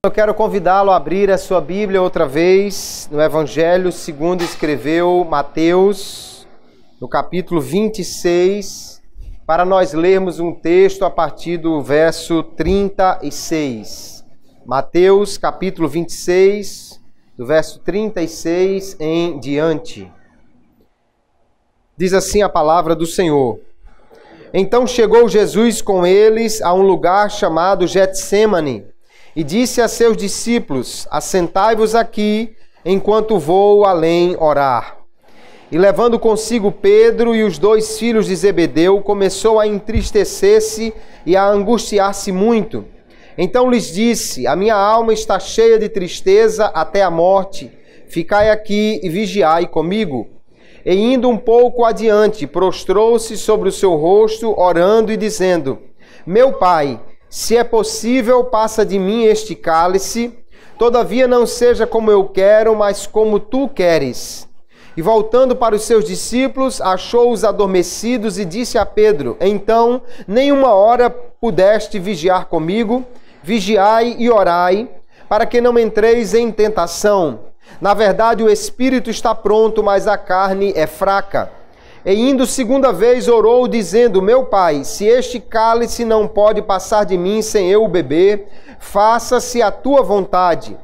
Eu quero convidá-lo a abrir a sua Bíblia outra vez no Evangelho segundo escreveu Mateus, no capítulo 26, para nós lermos um texto a partir do verso 36. Mateus, capítulo 26, do verso 36 em diante. Diz assim a palavra do Senhor. Então chegou Jesus com eles a um lugar chamado Getsêmani, e disse a seus discípulos: assentai-vos aqui, enquanto vou além orar. E levando consigo Pedro e os 2 filhos de Zebedeu, começou a entristecer-se e a angustiar-se muito. Então lhes disse: a minha alma está cheia de tristeza até a morte. Ficai aqui e vigiai comigo. E indo um pouco adiante, prostrou-se sobre o seu rosto, orando e dizendo: meu Pai, se é possível, passa de mim este cálice, todavia não seja como eu quero, mas como tu queres. E voltando para os seus discípulos, achou-os adormecidos e disse a Pedro: então, nenhuma hora pudeste vigiar comigo? Vigiai e orai, para que não entreis em tentação. Na verdade, o espírito está pronto, mas a carne é fraca. E indo segunda vez orou, dizendo: meu Pai, se este cálice não pode passar de mim sem eu o beber, faça-se a tua vontade.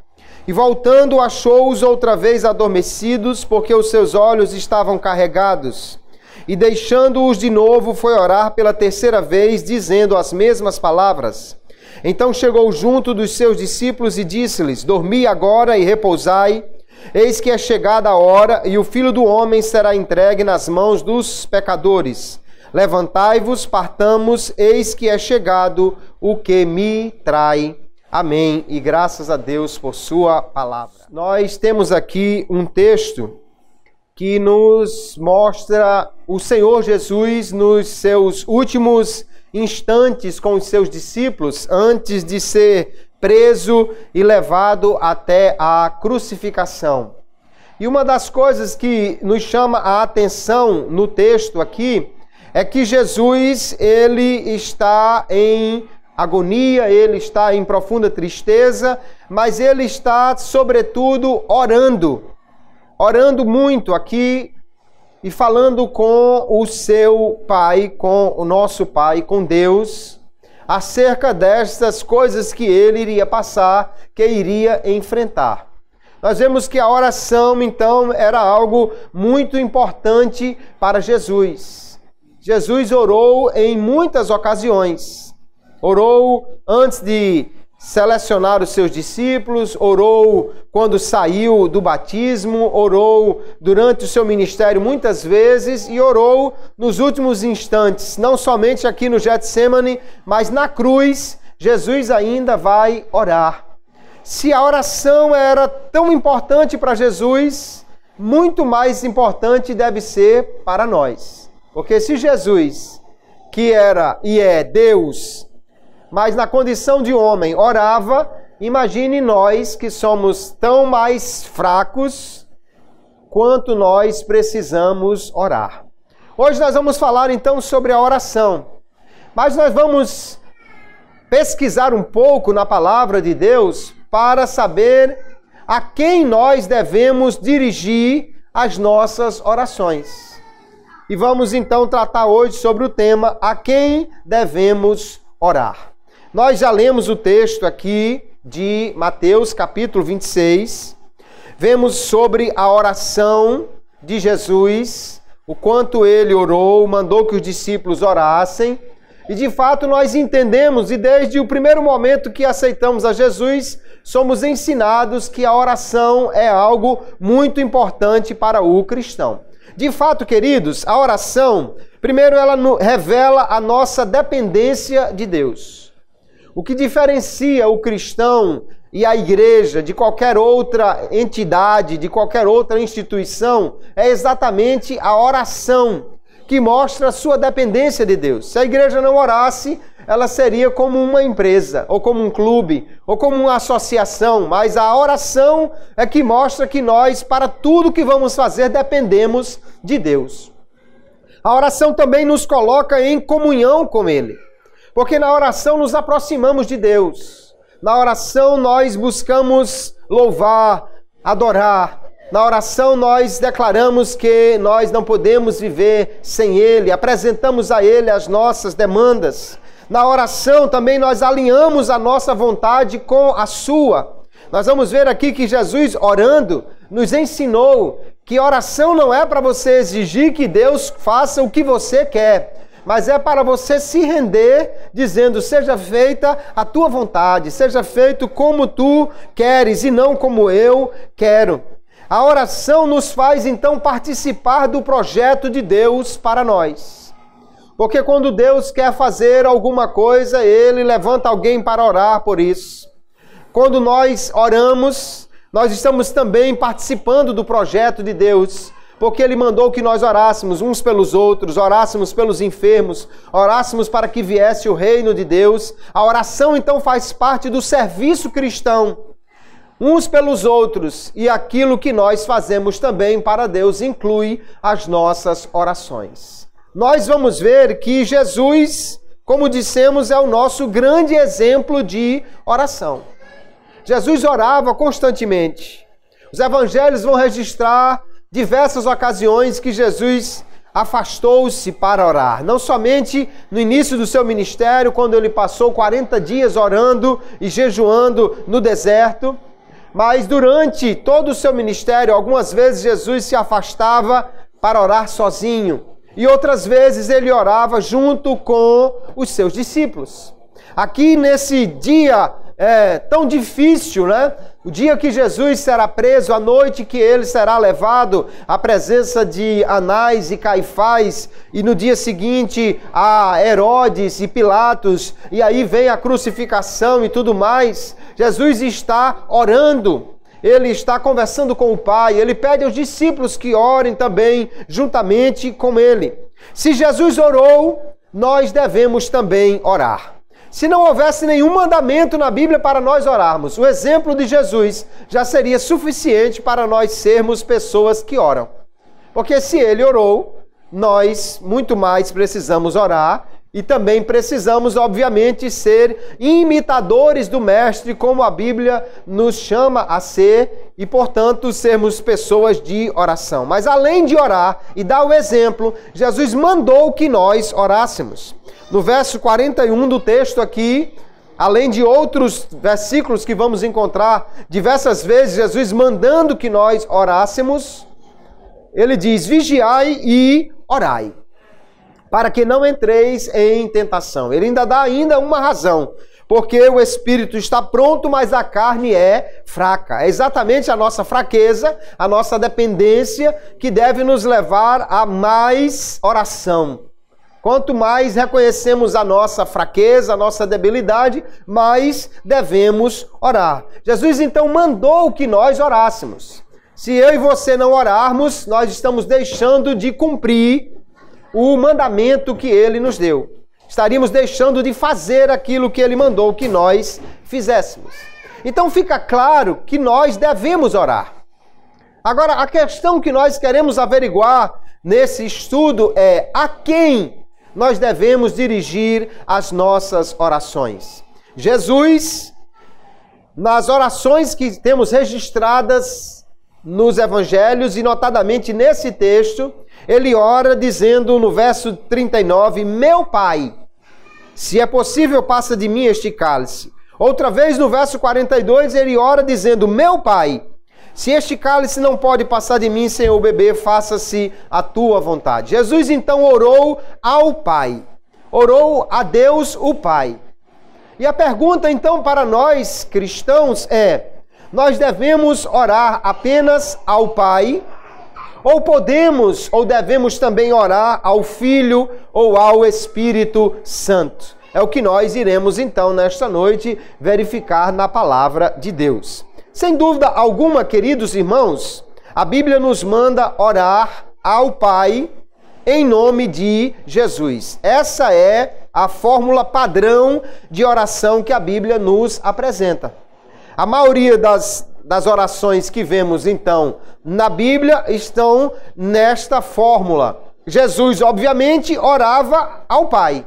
E voltando, achou-os outra vez adormecidos, porque os seus olhos estavam carregados. E deixando-os de novo, foi orar pela terceira vez, dizendo as mesmas palavras. Então chegou junto dos seus discípulos e disse-lhes: dormi agora e repousai. Eis que é chegada a hora, e o Filho do Homem será entregue nas mãos dos pecadores. Levantai-vos, partamos, eis que é chegado o que me trai. Amém. E graças a Deus por sua palavra. Nós temos aqui um texto que nos mostra o Senhor Jesus nos seus últimos instantes com os seus discípulos, antes de ser preso e levado até a crucificação. E uma das coisas que nos chama a atenção no texto aqui é que Jesus, ele está em agonia, ele está em profunda tristeza, mas ele está, sobretudo, orando muito aqui e falando com o seu Pai, com o nosso Pai, com Deus, acerca destas coisas que ele iria passar, que iria enfrentar. Nós vemos que a oração, então, era algo muito importante para Jesus. Jesus orou em muitas ocasiões. Orou antes de selecionar os seus discípulos, orou quando saiu do batismo, orou durante o seu ministério muitas vezes e orou nos últimos instantes, não somente aqui no Getsêmani, mas na cruz, Jesus ainda vai orar. Se a oração era tão importante para Jesus, muito mais importante deve ser para nós. Porque se Jesus, que era e é Deus, mas na condição de homem orava, imagine nós que somos tão mais fracos quanto nós precisamos orar. Hoje nós vamos falar então sobre a oração, mas nós vamos pesquisar um pouco na palavra de Deus para saber a quem nós devemos dirigir as nossas orações. E vamos então tratar hoje sobre o tema: a quem devemos orar. Nós já lemos o texto aqui de Mateus, capítulo 26. Vemos sobre a oração de Jesus, o quanto ele orou, mandou que os discípulos orassem. E de fato nós entendemos, e desde o primeiro momento que aceitamos a Jesus, somos ensinados que a oração é algo muito importante para o cristão. De fato, queridos, a oração, primeiro ela revela a nossa dependência de Deus. O que diferencia o cristão e a igreja de qualquer outra entidade, de qualquer outra instituição, é exatamente a oração, que mostra a sua dependência de Deus. Se a igreja não orasse, ela seria como uma empresa, ou como um clube, ou como uma associação, mas a oração é que mostra que nós, para tudo que vamos fazer, dependemos de Deus. A oração também nos coloca em comunhão com Ele, porque na oração nos aproximamos de Deus. Na oração nós buscamos louvar, adorar. Na oração nós declaramos que nós não podemos viver sem Ele, apresentamos a Ele as nossas demandas. Na oração também nós alinhamos a nossa vontade com a sua. Nós vamos ver aqui que Jesus, orando, nos ensinou que oração não é para você exigir que Deus faça o que você quer, mas é para você se render, dizendo, seja feita a tua vontade, seja feito como tu queres e não como eu quero. A oração nos faz, então, participar do projeto de Deus para nós. Porque quando Deus quer fazer alguma coisa, Ele levanta alguém para orar por isso. Quando nós oramos, nós estamos também participando do projeto de Deus, porque Ele mandou que nós orássemos uns pelos outros, orássemos pelos enfermos, orássemos para que viesse o reino de Deus. A oração, então, faz parte do serviço cristão, uns pelos outros, e aquilo que nós fazemos também para Deus inclui as nossas orações. Nós vamos ver que Jesus, como dissemos, é o nosso grande exemplo de oração. Jesus orava constantemente. Os evangelhos vão registrar diversas ocasiões que Jesus afastou-se para orar. Não somente no início do seu ministério, quando ele passou 40 dias orando e jejuando no deserto, mas durante todo o seu ministério, algumas vezes Jesus se afastava para orar sozinho e outras vezes ele orava junto com os seus discípulos. Aqui nesse dia tão difícil, né? O dia que Jesus será preso, a noite que ele será levado à presença de Anás e Caifás, e no dia seguinte a Herodes e Pilatos, e aí vem a crucificação e tudo mais. Jesus está orando, ele está conversando com o Pai, ele pede aos discípulos que orem também juntamente com ele. Se Jesus orou, nós devemos também orar. Se não houvesse nenhum mandamento na Bíblia para nós orarmos, o exemplo de Jesus já seria suficiente para nós sermos pessoas que oram. Porque se ele orou, nós muito mais precisamos orar e também precisamos, obviamente, ser imitadores do Mestre, como a Bíblia nos chama a ser, e, portanto, sermos pessoas de oração. Mas além de orar e dar o exemplo, Jesus mandou que nós orássemos. No verso 41 do texto aqui, além de outros versículos que vamos encontrar diversas vezes, Jesus mandando que nós orássemos, ele diz, vigiai e orai, para que não entreis em tentação. Ele ainda dá uma razão, porque o espírito está pronto, mas a carne é fraca. É exatamente a nossa fraqueza, a nossa dependência, que deve nos levar a mais oração. Quanto mais reconhecemos a nossa fraqueza, a nossa debilidade, mais devemos orar. Jesus então mandou que nós orássemos. Se eu e você não orarmos, nós estamos deixando de cumprir o mandamento que ele nos deu. Estaríamos deixando de fazer aquilo que ele mandou que nós fizéssemos. Então fica claro que nós devemos orar. Agora, a questão que nós queremos averiguar nesse estudo é a quem nós devemos dirigir as nossas orações. Jesus, nas orações que temos registradas nos evangelhos e notadamente nesse texto, ele ora dizendo no verso 39, meu Pai, se é possível, passa de mim este cálice. Outra vez no verso 42, ele ora dizendo, meu Pai, se este cálice não pode passar de mim sem eu beber, faça-se a tua vontade. Jesus então orou ao Pai, orou a Deus o Pai. E a pergunta então para nós cristãos é, nós devemos orar apenas ao Pai, ou podemos ou devemos também orar ao Filho ou ao Espírito Santo? É o que nós iremos então nesta noite verificar na palavra de Deus. Sem dúvida alguma, queridos irmãos, a Bíblia nos manda orar ao Pai em nome de Jesus. Essa é a fórmula padrão de oração que a Bíblia nos apresenta. A maioria das orações que vemos, então, na Bíblia estão nesta fórmula. Jesus, obviamente, orava ao Pai.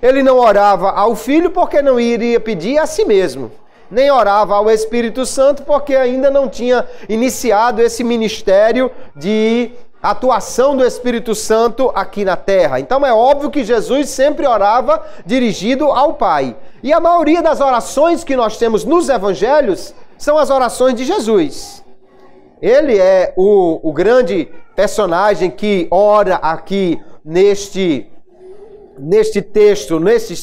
Ele não orava ao Filho porque não iria pedir a si mesmo. Nem orava ao Espírito Santo porque ainda não tinha iniciado esse ministério de atuação do Espírito Santo aqui na terra. Então é óbvio que Jesus sempre orava dirigido ao Pai. E a maioria das orações que nós temos nos evangelhos são as orações de Jesus. Ele é o grande personagem que ora aqui nesses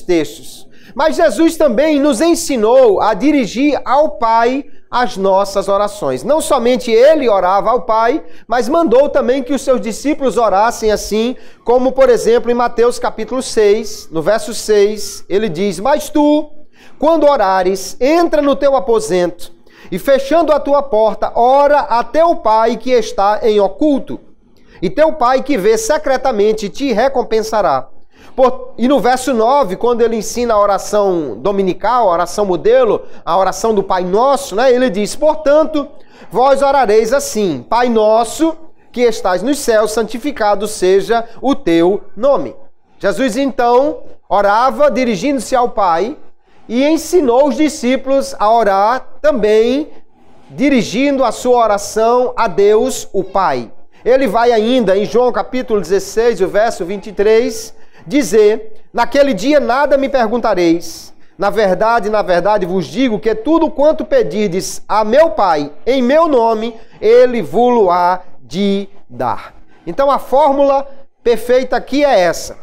textos. Mas Jesus também nos ensinou a dirigir ao Pai as nossas orações. Não somente ele orava ao Pai, mas mandou também que os seus discípulos orassem assim, como por exemplo em Mateus capítulo 6, no verso 6, ele diz: Mas tu, quando orares, entra no teu aposento e fechando a tua porta, ora a teu Pai que está em oculto, e teu Pai que vê secretamente te recompensará. E no verso 9, quando ele ensina a oração dominical, a oração modelo, a oração do Pai Nosso, né, ele diz: Portanto, vós orareis assim: Pai Nosso, que estás nos céus, santificado seja o teu nome. Jesus, então, orava dirigindo-se ao Pai e ensinou os discípulos a orar também, dirigindo a sua oração a Deus, o Pai. Ele vai ainda, em João capítulo 16, o verso 23, dizer: Naquele dia nada me perguntareis. Na verdade vos digo que tudo quanto pedirdes a meu Pai em meu nome, ele vos há de dar. Então a fórmula perfeita aqui é essa: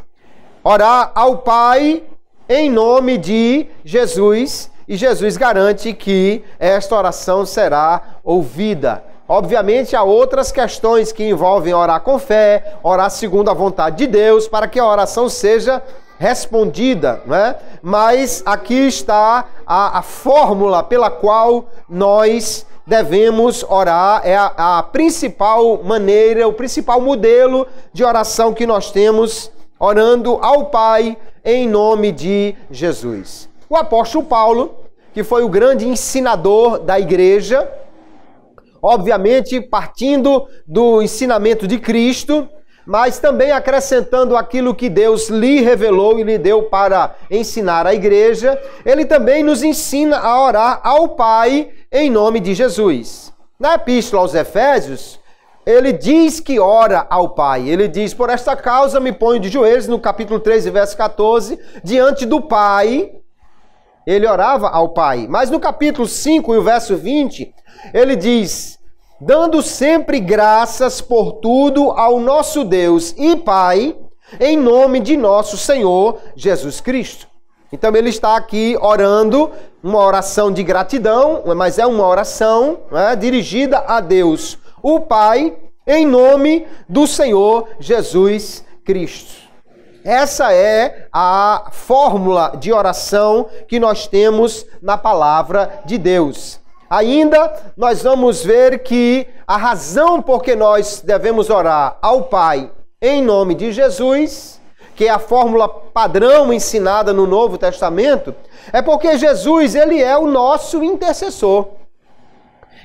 orar ao Pai em nome de Jesus, e Jesus garante que esta oração será ouvida. Obviamente, há outras questões que envolvem orar com fé, orar segundo a vontade de Deus, para que a oração seja respondida, né? Mas aqui está a fórmula pela qual nós devemos orar, é a principal maneira, o principal modelo de oração que nós temos, orando ao Pai em nome de Jesus. O apóstolo Paulo, que foi o grande ensinador da igreja, obviamente partindo do ensinamento de Cristo, mas também acrescentando aquilo que Deus lhe revelou e lhe deu para ensinar à igreja, ele também nos ensina a orar ao Pai em nome de Jesus. Na Epístola aos Efésios, ele diz que ora ao Pai. Ele diz: Por esta causa me ponho de joelhos, no capítulo 13, verso 14, diante do Pai. Ele orava ao Pai. Mas no capítulo 5 e o verso 20, ele diz: Dando sempre graças por tudo ao nosso Deus e Pai, em nome de nosso Senhor Jesus Cristo. Então ele está aqui orando uma oração de gratidão, mas é uma oração, né, dirigida a Deus, o Pai, em nome do Senhor Jesus Cristo. Essa é a fórmula de oração que nós temos na palavra de Deus. Ainda nós vamos ver que a razão por que nós devemos orar ao Pai em nome de Jesus, que é a fórmula padrão ensinada no Novo Testamento, é porque Jesus, ele é o nosso intercessor.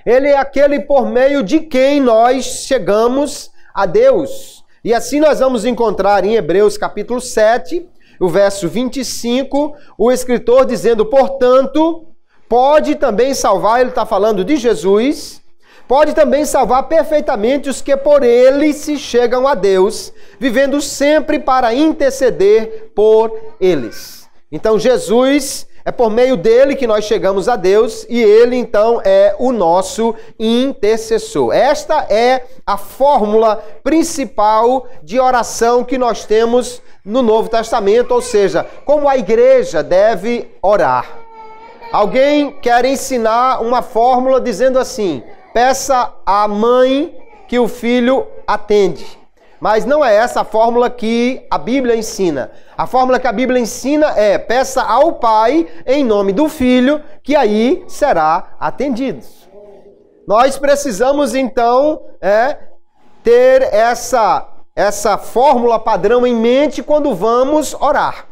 Ele é aquele por meio de quem nós chegamos a Deus. E assim nós vamos encontrar em Hebreus capítulo 7, o verso 25, o escritor dizendo: Portanto, pode também salvar, ele está falando de Jesus, pode também salvar perfeitamente os que por ele se chegam a Deus, vivendo sempre para interceder por eles. Então Jesus, é por meio dele que nós chegamos a Deus e ele então é o nosso intercessor. Esta é a fórmula principal de oração que nós temos no Novo Testamento, ou seja, como a igreja deve orar. Alguém quer ensinar uma fórmula dizendo assim: peça à mãe que o filho atende. Mas não é essa a fórmula que a Bíblia ensina. A fórmula que a Bíblia ensina é: peça ao Pai em nome do Filho, que aí será atendido. Nós precisamos então ter essa fórmula padrão em mente quando vamos orar.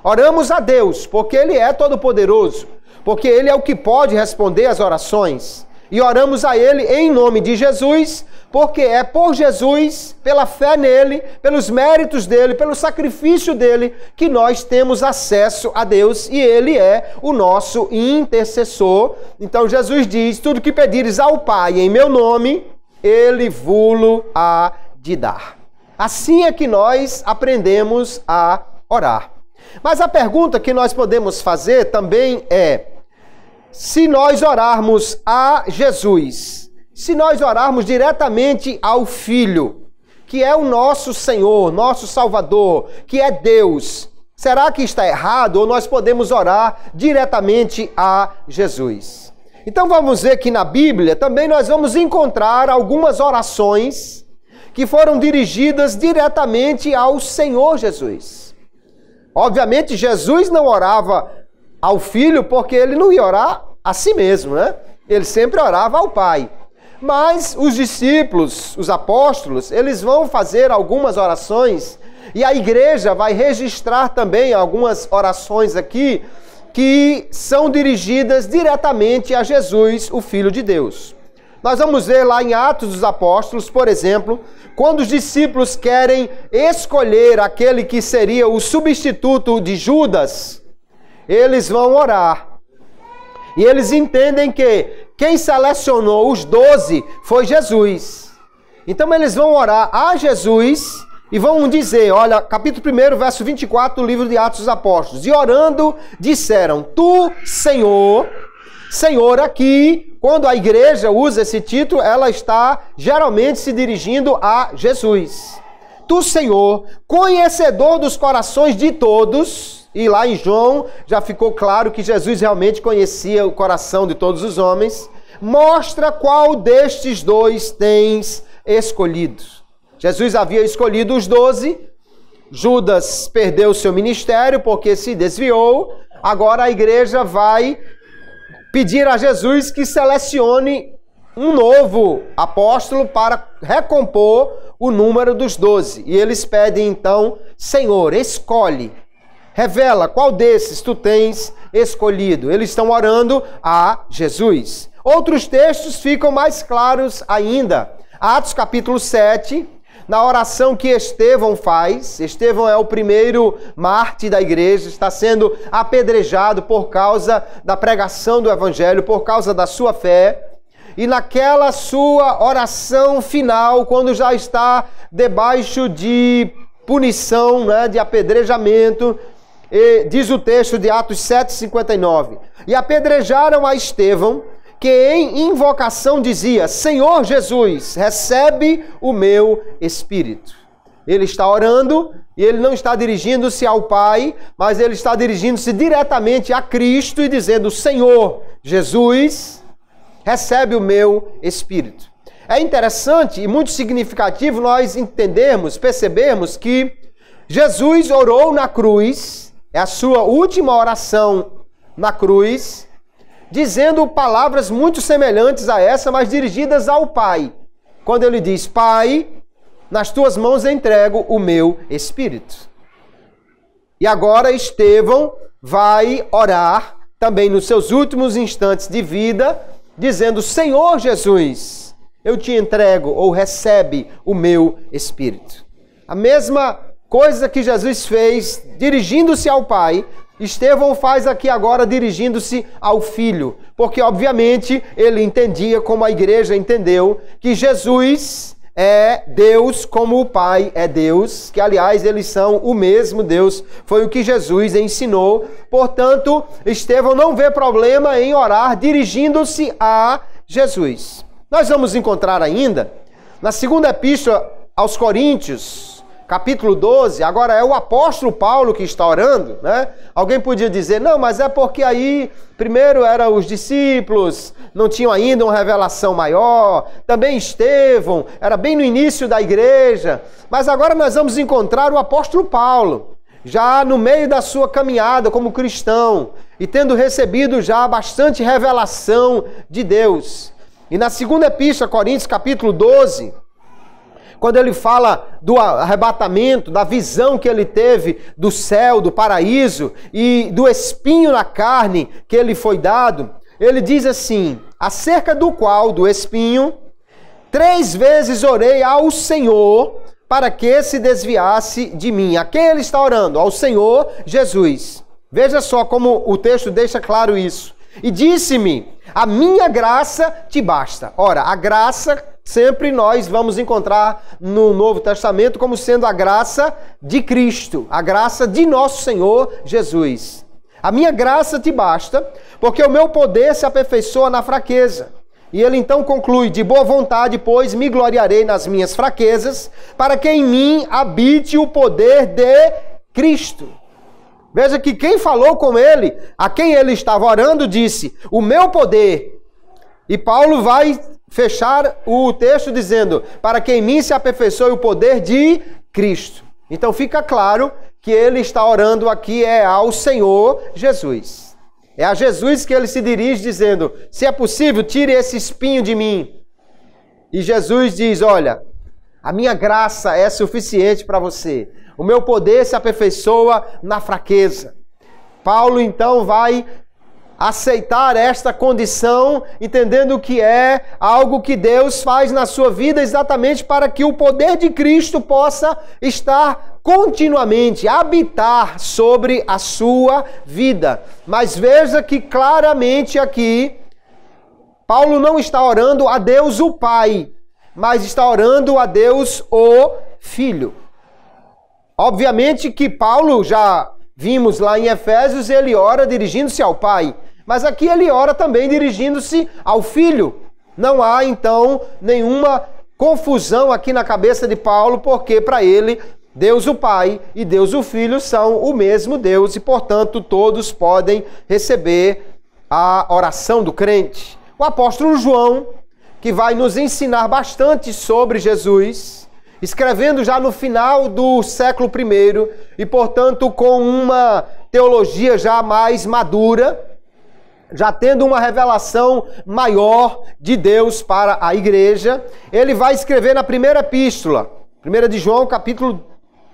Oramos a Deus, porque Ele é todo-poderoso, porque Ele é o que pode responder às orações. E oramos a Ele em nome de Jesus, porque é por Jesus, pela fé nele, pelos méritos dele, pelo sacrifício dele, que nós temos acesso a Deus e Ele é o nosso intercessor. Então Jesus diz, tudo que pedires ao Pai em meu nome, Ele vos há de dar. Assim é que nós aprendemos a orar. Mas a pergunta que nós podemos fazer também é, se nós orarmos a Jesus, se nós orarmos diretamente ao Filho, que é o nosso Senhor, nosso Salvador, que é Deus, será que está errado ou nós podemos orar diretamente a Jesus? Então vamos ver que na Bíblia também nós vamos encontrar algumas orações que foram dirigidas diretamente ao Senhor Jesus. Obviamente Jesus não orava ao Filho porque ele não ia orar a si mesmo, né? Ele sempre orava ao Pai. Mas os discípulos, os apóstolos, eles vão fazer algumas orações e a igreja vai registrar também algumas orações aqui que são dirigidas diretamente a Jesus, o Filho de Deus. Nós vamos ver lá em Atos dos Apóstolos, por exemplo, quando os discípulos querem escolher aquele que seria o substituto de Judas, eles vão orar. E eles entendem que quem selecionou os 12 foi Jesus. Então eles vão orar a Jesus e vão dizer, olha, capítulo 1, verso 24 do livro de Atos dos Apóstolos. E orando, disseram, tu, Senhor, Senhor aqui, quando a igreja usa esse título, ela está geralmente se dirigindo a Jesus. Tu, Senhor, conhecedor dos corações de todos. E lá em João já ficou claro que Jesus realmente conhecia o coração de todos os homens. Mostra qual destes dois tens escolhido. Jesus havia escolhido os 12. Judas perdeu seu ministério porque se desviou. Agora a igreja vai pedir a Jesus que selecione um novo apóstolo para recompor o número dos 12. E eles pedem então, Senhor, escolhe. Revela qual desses tu tens escolhido. Eles estão orando a Jesus. Outros textos ficam mais claros ainda. Atos capítulo 7, na oração que Estevão faz. Estevão é o primeiro mártir da igreja, está sendo apedrejado por causa da pregação do evangelho, por causa da sua fé. E naquela sua oração final, quando já está debaixo de punição, né, de apedrejamento, e diz o texto de Atos 7:59, e apedrejaram a Estevão, que em invocação dizia, Senhor Jesus, recebe o meu espírito. Ele está orando e ele não está dirigindo-se ao Pai, mas ele está dirigindo-se diretamente a Cristo e dizendo, Senhor Jesus, recebe o meu espírito. É interessante e muito significativo nós entendermos, percebermos que Jesus orou na cruz, é a sua última oração na cruz, dizendo palavras muito semelhantes a essa, mas dirigidas ao Pai. Quando ele diz, Pai, nas tuas mãos entrego o meu espírito. E agora Estevão vai orar também nos seus últimos instantes de vida, dizendo, Senhor Jesus, eu te entrego ou recebe o meu espírito. A mesma coisa que Jesus fez dirigindo-se ao Pai, Estevão faz aqui agora dirigindo-se ao Filho, porque obviamente ele entendia, como a igreja entendeu, que Jesus é Deus como o Pai é Deus, que aliás eles são o mesmo Deus, foi o que Jesus ensinou. Portanto, Estevão não vê problema em orar dirigindo-se a Jesus. Nós vamos encontrar ainda, na segunda epístola aos Coríntios, capítulo 12, agora é o apóstolo Paulo que está orando, né? Alguém podia dizer, não, mas é porque aí, primeiro eram os discípulos, não tinham ainda uma revelação maior, também Estevão, era bem no início da igreja, mas agora nós vamos encontrar o apóstolo Paulo, já no meio da sua caminhada como cristão, e tendo recebido já bastante revelação de Deus. E na segunda epístola a Coríntios, capítulo 12, Quando ele fala do arrebatamento, da visão que ele teve do céu, do paraíso e do espinho na carne que ele foi dado, ele diz assim, acerca do qual, do espinho, 3 vezes orei ao Senhor para que se desviasse de mim. A quem ele está orando? Ao Senhor Jesus. Veja só como o texto deixa claro isso. E disse-me, a minha graça te basta. Ora, a graça sempre nós vamos encontrar no Novo Testamento como sendo a graça de Cristo, a graça de nosso Senhor Jesus. A minha graça te basta, porque o meu poder se aperfeiçoa na fraqueza. E ele então conclui, de boa vontade, pois, me gloriarei nas minhas fraquezas, para que em mim habite o poder de Cristo. Veja que quem falou com ele, a quem ele estava orando, disse, o meu poder. E Paulo vai fechar o texto dizendo, para que em mim se aperfeiçoe o poder de Cristo. Então fica claro que ele está orando aqui ao Senhor Jesus. É a Jesus que ele se dirige dizendo, se é possível, tire esse espinho de mim. E Jesus diz, olha, a minha graça é suficiente para você. O meu poder se aperfeiçoa na fraqueza. Paulo então vai aceitar esta condição, entendendo que é algo que Deus faz na sua vida exatamente para que o poder de Cristo possa estar continuamente, habitar sobre a sua vida. Mas veja que claramente aqui, Paulo não está orando a Deus o Pai, mas está orando a Deus o Filho. Obviamente que Paulo, já vimos lá em Efésios, ele ora dirigindo-se ao Pai. Mas aqui ele ora também dirigindo-se ao Filho. Não há, então, nenhuma confusão aqui na cabeça de Paulo, porque para ele, Deus o Pai e Deus o Filho são o mesmo Deus e, portanto, todos podem receber a oração do crente. O apóstolo João, que vai nos ensinar bastante sobre Jesus, escrevendo já no final do século I e, portanto, com uma teologia já mais madura, já tendo uma revelação maior de Deus para a igreja, ele vai escrever na primeira epístola, 1 de João, capítulo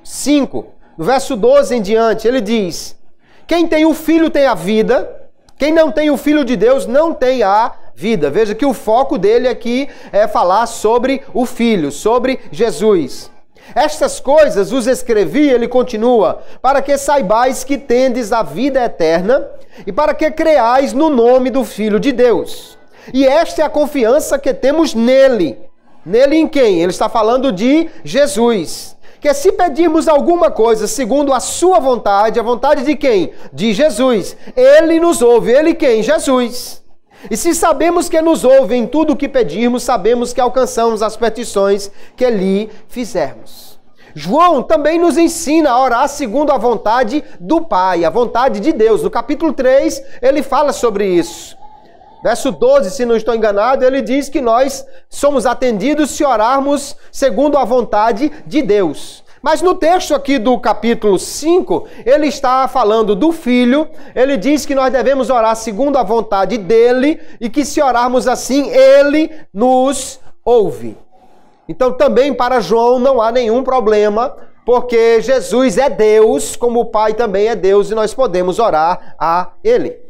5, no verso 12 em diante, ele diz, quem tem o Filho tem a vida, quem não tem o Filho de Deus não tem a vida. Veja que o foco dele aqui é falar sobre o Filho, sobre Jesus. Estas coisas vos escrevi, ele continua, para que saibais que tendes a vida eterna e para que creais no nome do Filho de Deus. E esta é a confiança que temos nele. Nele em quem? Ele está falando de Jesus. Que se pedirmos alguma coisa segundo a sua vontade, a vontade de quem? De Jesus. Ele nos ouve. Ele quem? Jesus. E se sabemos que nos ouve em tudo o que pedirmos, sabemos que alcançamos as petições que lhe fizermos. João também nos ensina a orar segundo a vontade do Pai, a vontade de Deus. No capítulo 3, ele fala sobre isso. Verso 12, se não estou enganado, ele diz que nós somos atendidos se orarmos segundo a vontade de Deus. Mas no texto aqui do capítulo 5, ele está falando do Filho, ele diz que nós devemos orar segundo a vontade dele e que se orarmos assim, ele nos ouve. Então também para João não há nenhum problema, porque Jesus é Deus, como o Pai também é Deus e nós podemos orar a ele.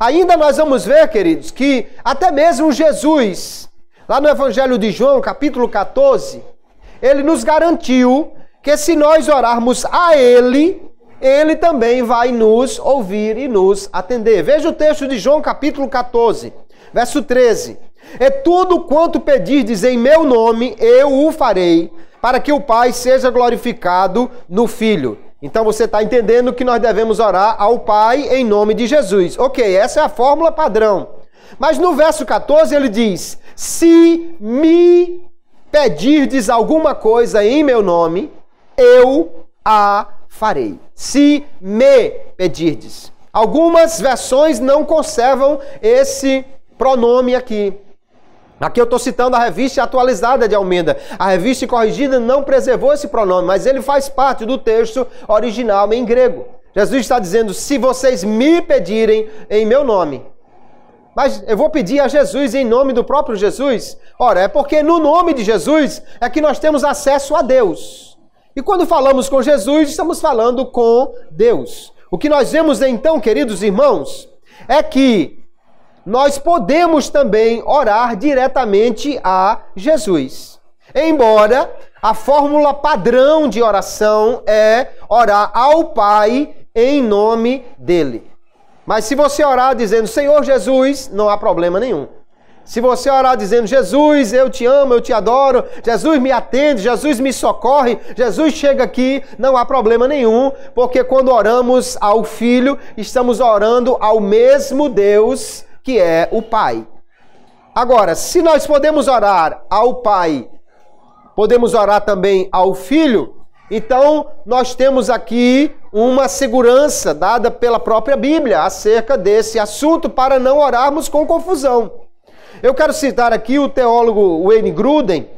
Ainda nós vamos ver, queridos, que até mesmo Jesus, lá no Evangelho de João, capítulo 14, ele nos garantiu que se nós orarmos a Ele, Ele também vai nos ouvir e nos atender. Veja o texto de João, capítulo 14, verso 13. E tudo quanto pedirdes em meu nome, eu o farei, para que o Pai seja glorificado no Filho. Então você está entendendo que nós devemos orar ao Pai em nome de Jesus. Ok, essa é a fórmula padrão. Mas no verso 14 ele diz, se me pedirdes alguma coisa em meu nome, eu a farei. Se me pedirdes. Algumas versões não conservam esse pronome aqui. Aqui eu estou citando a revista atualizada de Almeida. A revista corrigida não preservou esse pronome, mas ele faz parte do texto original em grego. Jesus está dizendo, se vocês me pedirem em meu nome, Mas eu vou pedir a Jesus em nome do próprio Jesus? Ora, é porque no nome de Jesus é que nós temos acesso a Deus. E quando falamos com Jesus, estamos falando com Deus. O que nós vemos então, queridos irmãos, é que nós podemos também orar diretamente a Jesus. Embora a fórmula padrão de oração é orar ao Pai em nome dele. Mas se você orar dizendo, Senhor Jesus, não há problema nenhum. Se você orar dizendo, Jesus, eu te amo, eu te adoro, Jesus me atende, Jesus me socorre, Jesus chega aqui, não há problema nenhum, porque quando oramos ao Filho, estamos orando ao mesmo Deus que é o Pai. Agora, se nós podemos orar ao Pai, podemos orar também ao Filho, então nós temos aqui uma segurança dada pela própria Bíblia acerca desse assunto para não orarmos com confusão. Eu quero citar aqui o teólogo Wayne Grudem,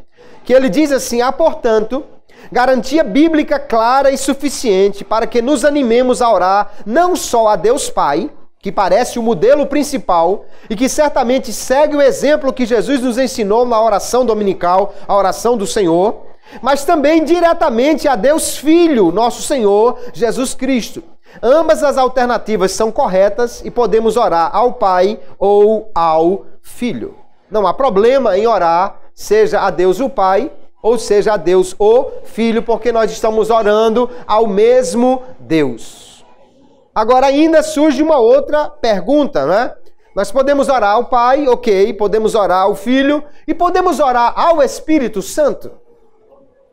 que ele diz assim, há, portanto, garantia bíblica clara e suficiente para que nos animemos a orar não só a Deus Pai, que parece o modelo principal e que certamente segue o exemplo que Jesus nos ensinou na oração dominical, a oração do Senhor, mas também diretamente a Deus Filho, nosso Senhor Jesus Cristo. Ambas as alternativas são corretas e podemos orar ao Pai ou ao Filho. Não há problema em orar, seja a Deus o Pai ou seja a Deus o Filho, porque nós estamos orando ao mesmo Deus. Agora ainda surge uma outra pergunta, né? Nós podemos orar ao Pai, ok, podemos orar ao Filho e podemos orar ao Espírito Santo.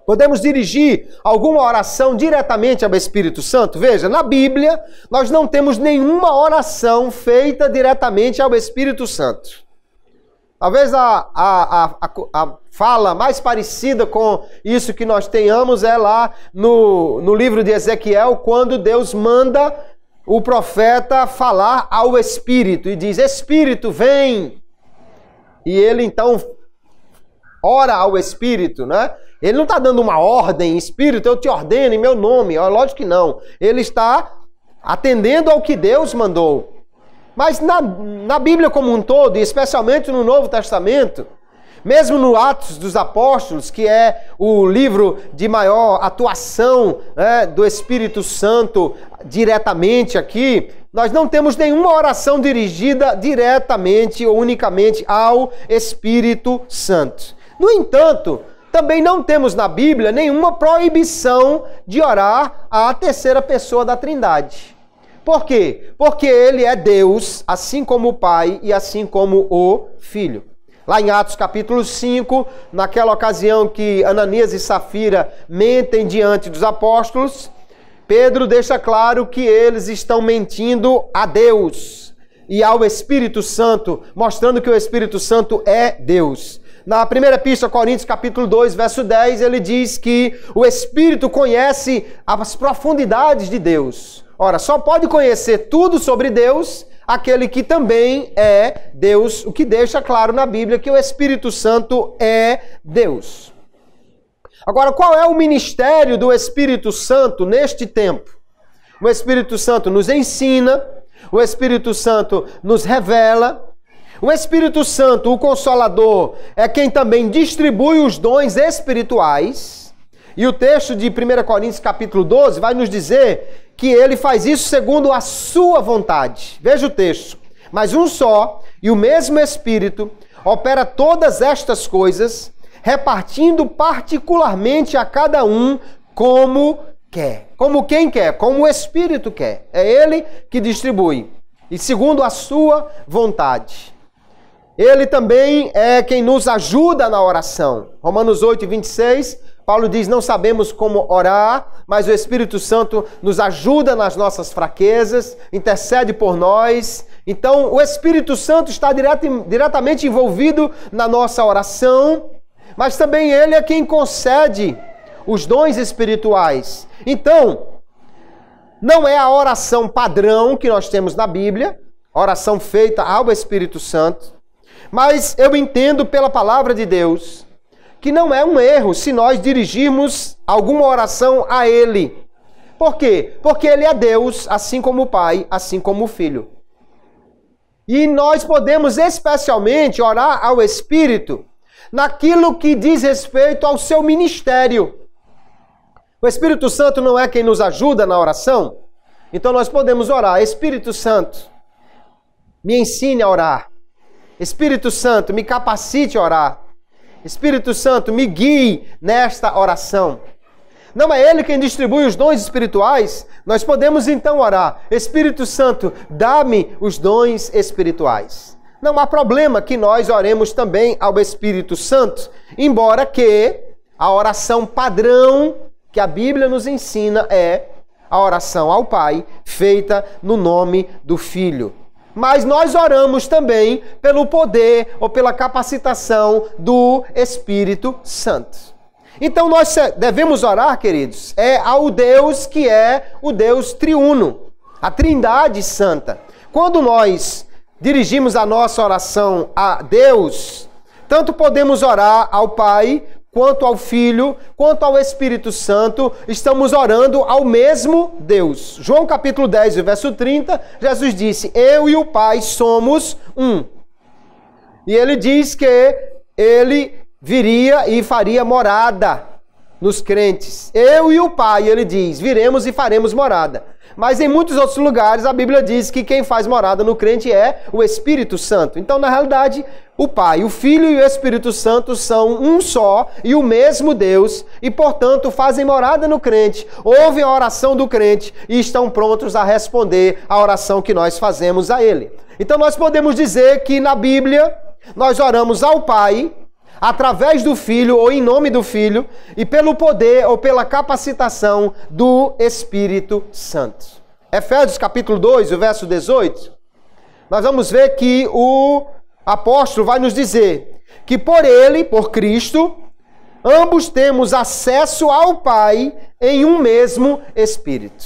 Podemos dirigir alguma oração diretamente ao Espírito Santo? Veja, na Bíblia, nós não temos nenhuma oração feita diretamente ao Espírito Santo. Talvez a fala mais parecida com isso que nós tenhamos é lá no livro de Ezequiel, quando Deus manda o profeta falar ao Espírito e diz, Espírito, vem! E ele então ora ao Espírito, né? Ele não está dando uma ordem, Espírito, eu te ordeno em meu nome. Lógico que não. Ele está atendendo ao que Deus mandou. Mas na Bíblia como um todo, e especialmente no Novo Testamento, mesmo no Atos dos Apóstolos, que é o livro de maior atuação, né, do Espírito Santo diretamente aqui, nós não temos nenhuma oração dirigida diretamente ou unicamente ao Espírito Santo. No entanto, também não temos na Bíblia nenhuma proibição de orar à terceira pessoa da Trindade. Por quê? Porque ele é Deus, assim como o Pai e assim como o Filho. Lá em Atos capítulo 5, naquela ocasião que Ananias e Safira mentem diante dos apóstolos, Pedro deixa claro que eles estão mentindo a Deus e ao Espírito Santo, mostrando que o Espírito Santo é Deus. Na primeira epístola, Coríntios, capítulo 2, verso 10, ele diz que o Espírito conhece as profundidades de Deus. Ora, só pode conhecer tudo sobre Deus aquele que também é Deus, o que deixa claro na Bíblia que o Espírito Santo é Deus. Agora, qual é o ministério do Espírito Santo neste tempo? O Espírito Santo nos ensina, o Espírito Santo nos revela. O Espírito Santo, o Consolador, é quem também distribui os dons espirituais. E o texto de 1 Coríntios capítulo 12 vai nos dizer que ele faz isso segundo a sua vontade. Veja o texto. Mas um só e o mesmo Espírito opera todas estas coisas, repartindo particularmente a cada um como quer. Como quem quer? Como o Espírito quer. É ele que distribui. E segundo a sua vontade. Ele também é quem nos ajuda na oração. Romanos 8, 26, Paulo diz, não sabemos como orar, mas o Espírito Santo nos ajuda nas nossas fraquezas, intercede por nós. Então, o Espírito Santo está diretamente envolvido na nossa oração, mas também ele é quem concede os dons espirituais. Então, não é a oração padrão que nós temos na Bíblia, oração feita ao Espírito Santo, mas eu entendo pela palavra de Deus que não é um erro se nós dirigirmos alguma oração a Ele. Por quê? Porque Ele é Deus, assim como o Pai, assim como o Filho. E nós podemos especialmente orar ao Espírito naquilo que diz respeito ao seu ministério. O Espírito Santo não é quem nos ajuda na oração? Então nós podemos orar: Espírito Santo, me ensine a orar. Espírito Santo, me capacite a orar. Espírito Santo, me guie nesta oração. Não é Ele quem distribui os dons espirituais? Nós podemos então orar: Espírito Santo, dá-me os dons espirituais. Não há problema que nós oremos também ao Espírito Santo, embora que a oração padrão que a Bíblia nos ensina é a oração ao Pai, feita no nome do Filho. Mas nós oramos também pelo poder ou pela capacitação do Espírito Santo. Então nós devemos orar, queridos, ao Deus que é o Deus triuno, a Trindade Santa. Quando nós dirigimos a nossa oração a Deus, tanto podemos orar ao Pai, quanto ao Filho, quanto ao Espírito Santo, estamos orando ao mesmo Deus. João capítulo 10, verso 30, Jesus disse: eu e o Pai somos um. E ele diz que ele viria e faria morada nos crentes. Eu e o Pai, ele diz, viremos e faremos morada. Mas em muitos outros lugares a Bíblia diz que quem faz morada no crente é o Espírito Santo. Então, na realidade, o Pai, o Filho e o Espírito Santo são um só e o mesmo Deus e, portanto, fazem morada no crente, ouvem a oração do crente e estão prontos a responder a oração que nós fazemos a Ele. Então, nós podemos dizer que na Bíblia nós oramos ao Pai através do Filho ou em nome do Filho e pelo poder ou pela capacitação do Espírito Santo. Efésios capítulo 2, o verso 18, nós vamos ver que o apóstolo vai nos dizer que por ele, por Cristo, ambos temos acesso ao Pai em um mesmo Espírito.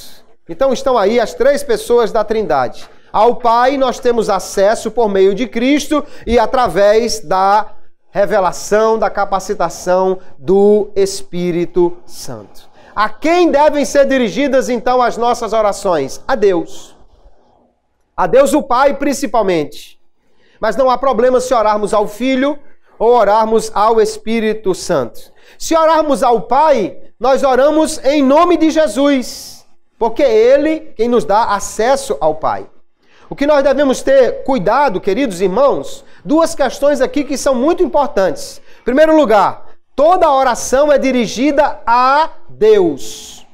Então estão aí as três pessoas da Trindade. Ao Pai nós temos acesso por meio de Cristo e através da revelação, da capacitação do Espírito Santo. A quem devem ser dirigidas então as nossas orações? A Deus. A Deus o Pai principalmente. Mas não há problema se orarmos ao Filho ou orarmos ao Espírito Santo. Se orarmos ao Pai, nós oramos em nome de Jesus, porque é Ele quem nos dá acesso ao Pai. O que nós devemos ter cuidado, queridos irmãos, duas questões aqui que são muito importantes. Em primeiro lugar, toda oração é dirigida a Deus.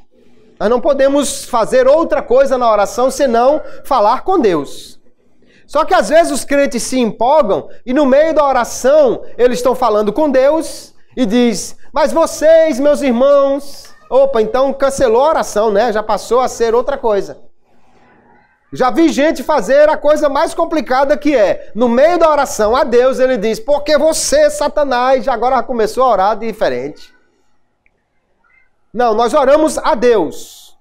Nós não podemos fazer outra coisa na oração senão falar com Deus. Só que às vezes os crentes se empolgam e no meio da oração eles estão falando com Deus e diz: mas vocês, meus irmãos... Opa, então cancelou a oração, né? Já passou a ser outra coisa. Já vi gente fazer a coisa mais complicada que é, no meio da oração a Deus, ele diz: porque você, Satanás, agora começou a orar diferente. Não, nós oramos a Deus.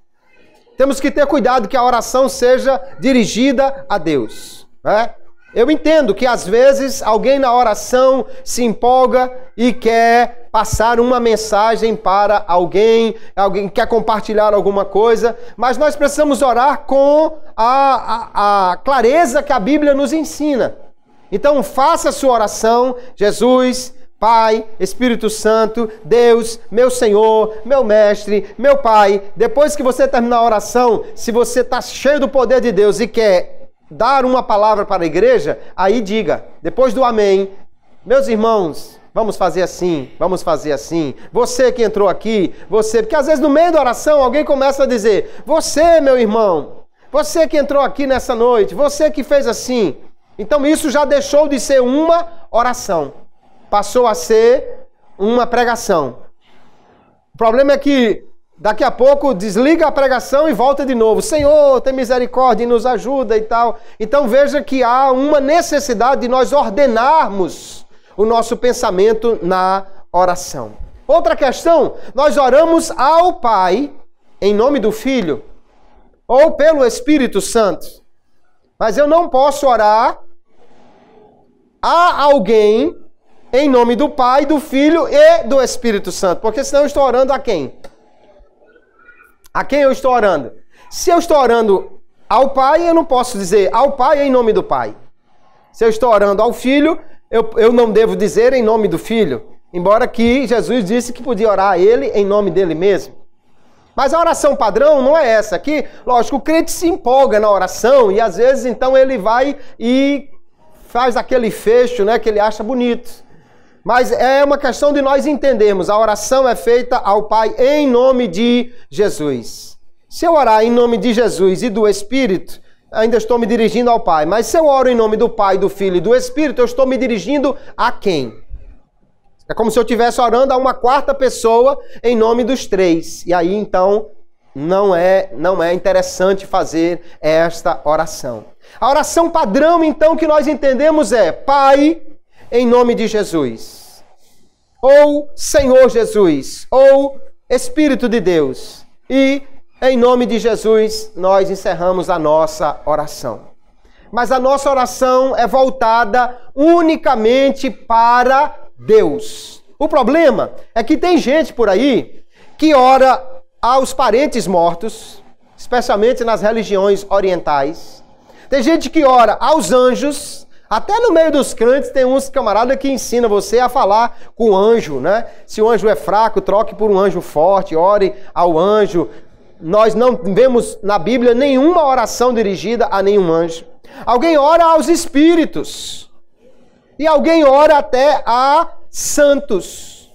Temos que ter cuidado que a oração seja dirigida a Deus, né? Eu entendo que às vezes alguém na oração se empolga e quer passar uma mensagem para alguém quer compartilhar alguma coisa, mas nós precisamos orar com a clareza que a Bíblia nos ensina. Então faça a sua oração: Jesus, Pai, Espírito Santo, Deus, meu Senhor, meu Mestre, meu Pai. Depois que você terminar a oração, se você está cheio do poder de Deus e quer dar uma palavra para a igreja, aí diga, depois do amém: meus irmãos, vamos fazer assim, vamos fazer assim. Você que entrou aqui, você, porque às vezes no meio da oração alguém começa a dizer: você, meu irmão, você que entrou aqui nessa noite, você que fez assim. Então isso já deixou de ser uma oração, passou a ser uma pregação. O problema é que daqui a pouco desliga a pregação e volta de novo: Senhor, tem misericórdia e nos ajuda e tal. Então veja que há uma necessidade de nós ordenarmos o nosso pensamento na oração. Outra questão, nós oramos ao Pai em nome do Filho ou pelo Espírito Santo. Mas eu não posso orar a alguém em nome do Pai, do Filho e do Espírito Santo, porque senão eu estou orando a quem? A quem eu estou orando? Se eu estou orando ao Pai, eu não posso dizer ao Pai em nome do Pai. Se eu estou orando ao Filho, eu não devo dizer em nome do Filho, embora que Jesus disse que podia orar a ele em nome dele mesmo. Mas a oração padrão não é essa. Aqui, lógico, o crente se empolga na oração e às vezes então ele vai e faz aquele fecho, né, que ele acha bonito. Mas é uma questão de nós entendermos, a oração é feita ao Pai em nome de Jesus. Se eu orar em nome de Jesus e do Espírito, ainda estou me dirigindo ao Pai. Mas se eu oro em nome do Pai, do Filho e do Espírito, eu estou me dirigindo a quem? É como se eu estivesse orando a uma quarta pessoa em nome dos três. E aí, então, não é interessante fazer esta oração. A oração padrão, então, que nós entendemos é Pai, em nome de Jesus. Ou Senhor Jesus. Ou Espírito de Deus. E, em nome de Jesus, nós encerramos a nossa oração. Mas a nossa oração é voltada unicamente para Deus. O problema é que tem gente por aí que ora aos parentes mortos, especialmente nas religiões orientais. Tem gente que ora aos anjos. Até no meio dos crentes tem uns camaradas que ensinam você a falar com o anjo, né? Se o anjo é fraco, troque por um anjo forte, ore ao anjo. Nós não vemos na Bíblia nenhuma oração dirigida a nenhum anjo. Alguém ora aos espíritos. E alguém ora até a santos.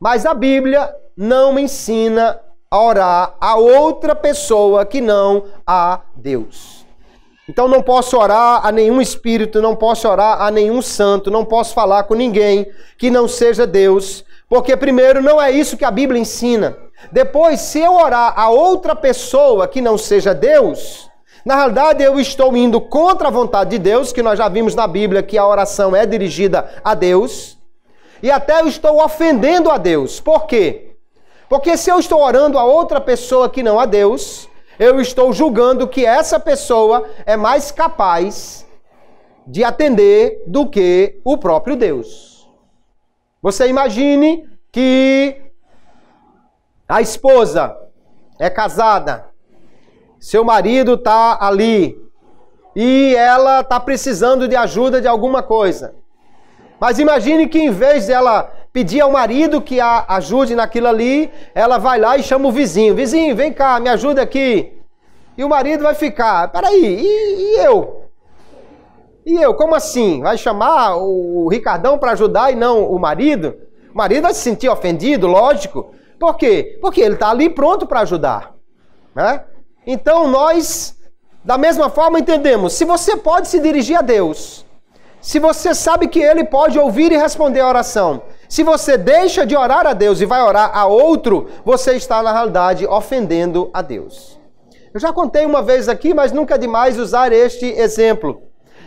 Mas a Bíblia não ensina a orar a outra pessoa que não a Deus. Então não posso orar a nenhum espírito, não posso orar a nenhum santo, não posso falar com ninguém que não seja Deus, porque primeiro não é isso que a Bíblia ensina. Depois, se eu orar a outra pessoa que não seja Deus, na realidade, eu estou indo contra a vontade de Deus, que nós já vimos na Bíblia que a oração é dirigida a Deus, e até eu estou ofendendo a Deus. Por quê? Porque se eu estou orando a outra pessoa que não a Deus, eu estou julgando que essa pessoa é mais capaz de atender do que o próprio Deus. Você imagine que a esposa é casada, seu marido está ali e ela está precisando de ajuda de alguma coisa. Mas imagine que em vez de ela pedir ao marido que a ajude naquilo ali, ela vai lá e chama o vizinho. Vizinho, vem cá, me ajuda aqui. E o marido vai ficar, peraí, e eu? E eu, como assim? Vai chamar o Ricardão para ajudar e não o marido? O marido vai se sentir ofendido, lógico. Por quê? Porque ele está ali pronto para ajudar, né? Então nós, da mesma forma, entendemos, se você pode se dirigir a Deus, se você sabe que Ele pode ouvir e responder a oração, se você deixa de orar a Deus e vai orar a outro, você está, na realidade, ofendendo a Deus. Eu já contei uma vez aqui, mas nunca é demais usar este exemplo.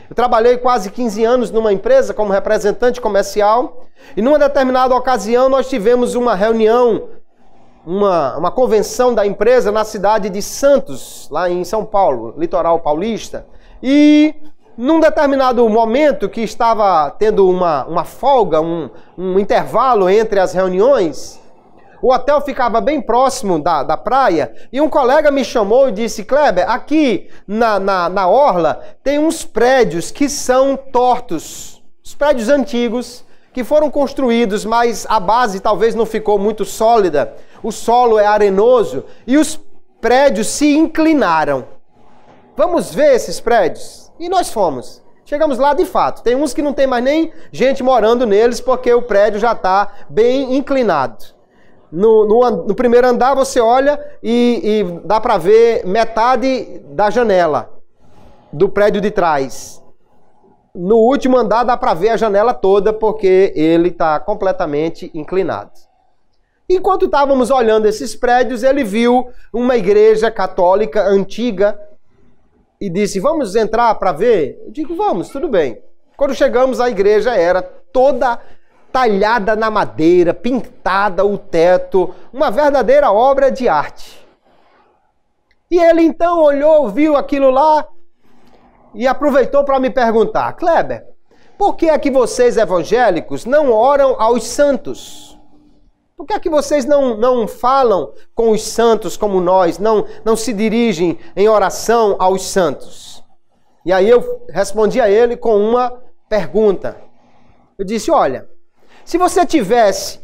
Eu trabalhei quase 15 anos numa empresa como representante comercial e numa determinada ocasião nós tivemos uma reunião, uma convenção da empresa na cidade de Santos, lá em São Paulo, litoral paulista. E num determinado momento que estava tendo uma folga, um intervalo entre as reuniões, o hotel ficava bem próximo da praia e um colega me chamou e disse: Kleber, aqui na orla tem uns prédios que são tortos, os prédios antigos que foram construídos, mas a base talvez não ficou muito sólida. O solo é arenoso e os prédios se inclinaram. Vamos ver esses prédios? E nós fomos. Chegamos lá de fato. Tem uns que não tem mais nem gente morando neles porque o prédio já está bem inclinado. No primeiro andar você olha e dá para ver metade da janela do prédio de trás. No último andar dá para ver a janela toda porque ele está completamente inclinado. Enquanto estávamos olhando esses prédios, ele viu uma igreja católica antiga e disse: vamos entrar para ver? Eu digo: vamos, tudo bem. Quando chegamos, a igreja era toda talhada na madeira, pintada o teto, uma verdadeira obra de arte. E ele então olhou, viu aquilo lá e aproveitou para me perguntar: Kleber, por que é que vocês evangélicos não oram aos santos? Por que é que vocês não falam com os santos como nós, não se dirigem em oração aos santos? E aí eu respondi a ele com uma pergunta. Eu disse, olha, se você tivesse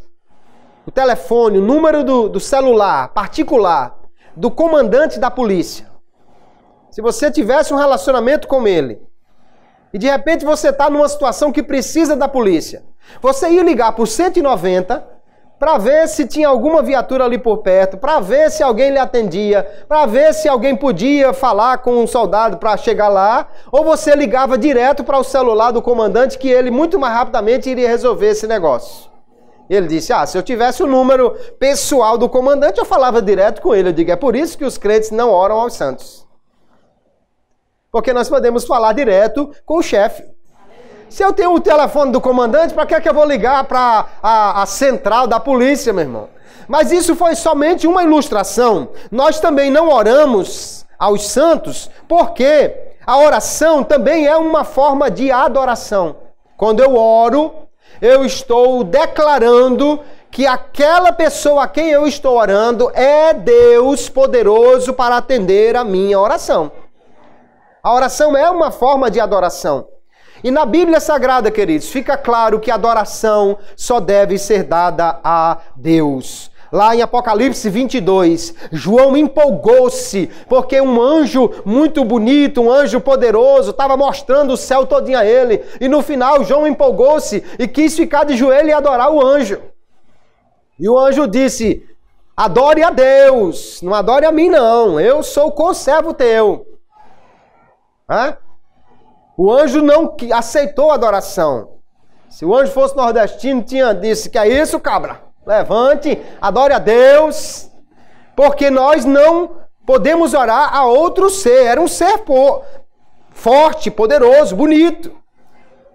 o telefone, o número do celular particular do comandante da polícia, se você tivesse um relacionamento com ele, e de repente você está numa situação que precisa da polícia, você ia ligar por 190 para ver se tinha alguma viatura ali por perto, para ver se alguém lhe atendia, para ver se alguém podia falar com um soldado para chegar lá, ou você ligava direto para o celular do comandante que ele muito mais rapidamente iria resolver esse negócio. Ele disse, se eu tivesse o número pessoal do comandante, eu falava direto com ele. Eu digo, é por isso que os crentes não oram aos santos. Porque nós podemos falar direto com o chefe. Se eu tenho o telefone do comandante, para que é que eu vou ligar para a central da polícia, meu irmão? Mas isso foi somente uma ilustração. Nós também não oramos aos santos, porque a oração também é uma forma de adoração. Quando eu oro, eu estou declarando que aquela pessoa a quem eu estou orando é Deus poderoso para atender a minha oração. A oração é uma forma de adoração. E na Bíblia Sagrada, queridos, fica claro que a adoração só deve ser dada a Deus. Lá em Apocalipse 22, João empolgou-se, porque um anjo muito bonito, um anjo poderoso, estava mostrando o céu todinho a ele. E no final, João empolgou-se e quis ficar de joelho e adorar o anjo. E o anjo disse, adore a Deus, não adore a mim não, eu sou conservo teu. O anjo não aceitou a adoração. Se o anjo fosse nordestino, disse, que é isso, cabra? Levante, adore a Deus, porque nós não podemos orar a outro ser. Era um ser forte, poderoso, bonito,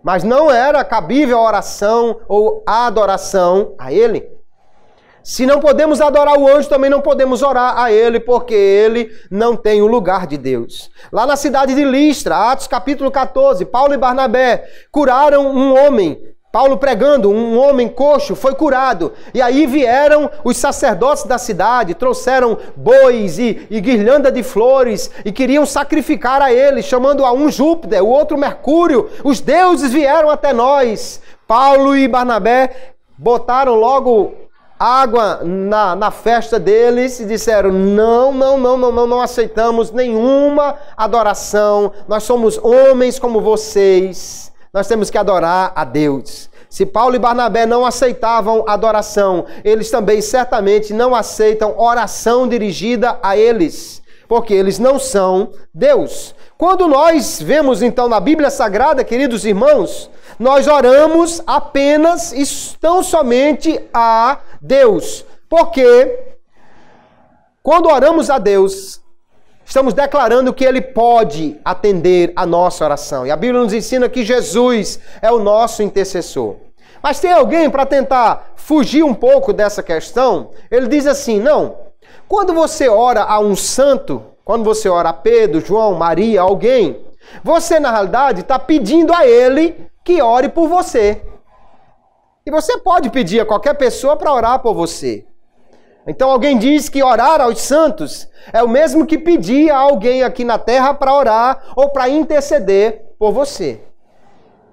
mas não era cabível a oração ou a adoração a ele. Se não podemos adorar o anjo, também não podemos orar a ele, porque ele não tem o lugar de Deus. Lá na cidade de Listra, Atos capítulo 14, Paulo e Barnabé curaram um homem. Paulo pregando, um homem coxo foi curado. E aí vieram os sacerdotes da cidade, trouxeram bois e guirlanda de flores e queriam sacrificar a ele, chamando a um Júpiter, o outro Mercúrio. Os deuses vieram até nós. Paulo e Barnabé botaram logo água na festa deles e disseram, não aceitamos nenhuma adoração, nós somos homens como vocês, nós temos que adorar a Deus. Se Paulo e Barnabé não aceitavam adoração, eles também certamente não aceitam oração dirigida a eles, porque eles não são Deus. Quando nós vemos então na Bíblia Sagrada, queridos irmãos, nós oramos apenas e tão somente a Deus. Porque quando oramos a Deus, estamos declarando que Ele pode atender a nossa oração. E a Bíblia nos ensina que Jesus é o nosso intercessor. Mas tem alguém para tentar fugir um pouco dessa questão? Ele diz assim, não, quando você ora a um santo, quando você ora a Pedro, João, Maria, alguém, você na realidade está pedindo a ele que ore por você. E você pode pedir a qualquer pessoa para orar por você. Então alguém diz que orar aos santos é o mesmo que pedir a alguém aqui na terra para orar ou para interceder por você.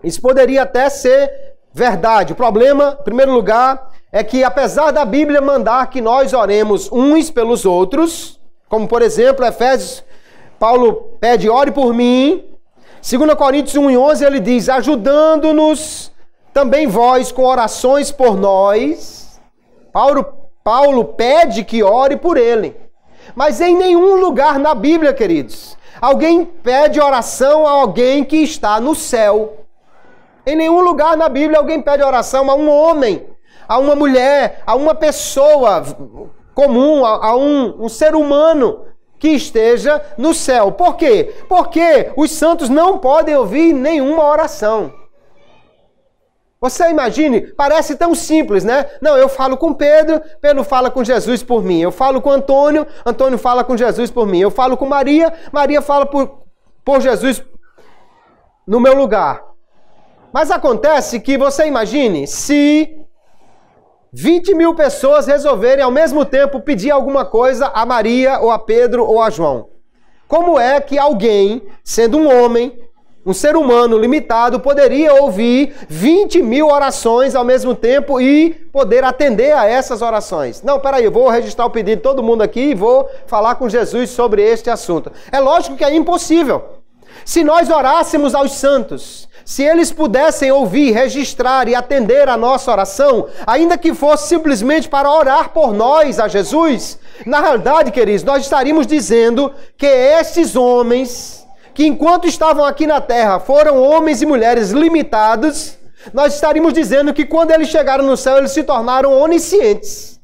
Isso poderia até ser verdade. O problema, em primeiro lugar, é que apesar da Bíblia mandar que nós oremos uns pelos outros, como por exemplo, Efésios, Paulo pede, ore por mim. 2 Coríntios 1:11 ele diz, ajudando-nos também vós com orações por nós. Paulo pede que ore por ele. Mas em nenhum lugar na Bíblia, queridos, alguém pede oração a alguém que está no céu. Em nenhum lugar na Bíblia alguém pede oração a um homem, a uma mulher, a uma pessoa comum, a um ser humano que esteja no céu. Por quê? Porque os santos não podem ouvir nenhuma oração. Você imagine, parece tão simples, né? Não, eu falo com Pedro, Pedro fala com Jesus por mim. Eu falo com Antônio, Antônio fala com Jesus por mim. Eu falo com Maria, Maria fala por Jesus no meu lugar. Mas acontece que, você imagine, se 20 mil pessoas resolverem ao mesmo tempo pedir alguma coisa a Maria, ou a Pedro, ou a João. Como é que alguém, sendo um homem, um ser humano limitado, poderia ouvir 20 mil orações ao mesmo tempo e poder atender a essas orações? Não, peraí, eu vou registrar o pedido de todo mundo aqui e vou falar com Jesus sobre este assunto. É lógico que é impossível. Se nós orássemos aos santos, se eles pudessem ouvir, registrar e atender a nossa oração, ainda que fosse simplesmente para orar por nós a Jesus, na realidade, queridos, nós estaríamos dizendo que esses homens, que enquanto estavam aqui na terra, foram homens e mulheres limitados, nós estaríamos dizendo que quando eles chegaram no céu, eles se tornaram oniscientes.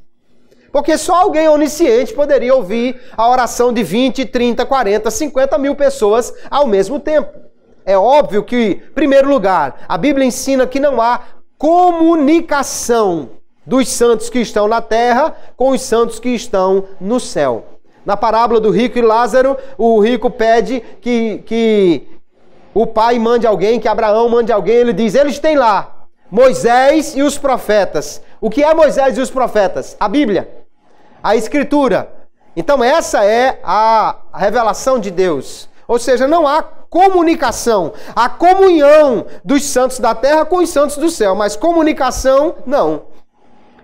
Porque só alguém onisciente poderia ouvir a oração de 20, 30, 40, 50 mil pessoas ao mesmo tempo. É óbvio que, em primeiro lugar, a Bíblia ensina que não há comunicação dos santos que estão na terra com os santos que estão no céu. Na parábola do rico e Lázaro, o rico pede que o pai mande alguém, que Abraão mande alguém. Ele diz, eles têm lá Moisés e os profetas. O que é Moisés e os profetas? A Bíblia, a Escritura. Então essa é a revelação de Deus. Ou seja, não há comunicação, a comunhão dos santos da terra com os santos do céu, mas comunicação, não.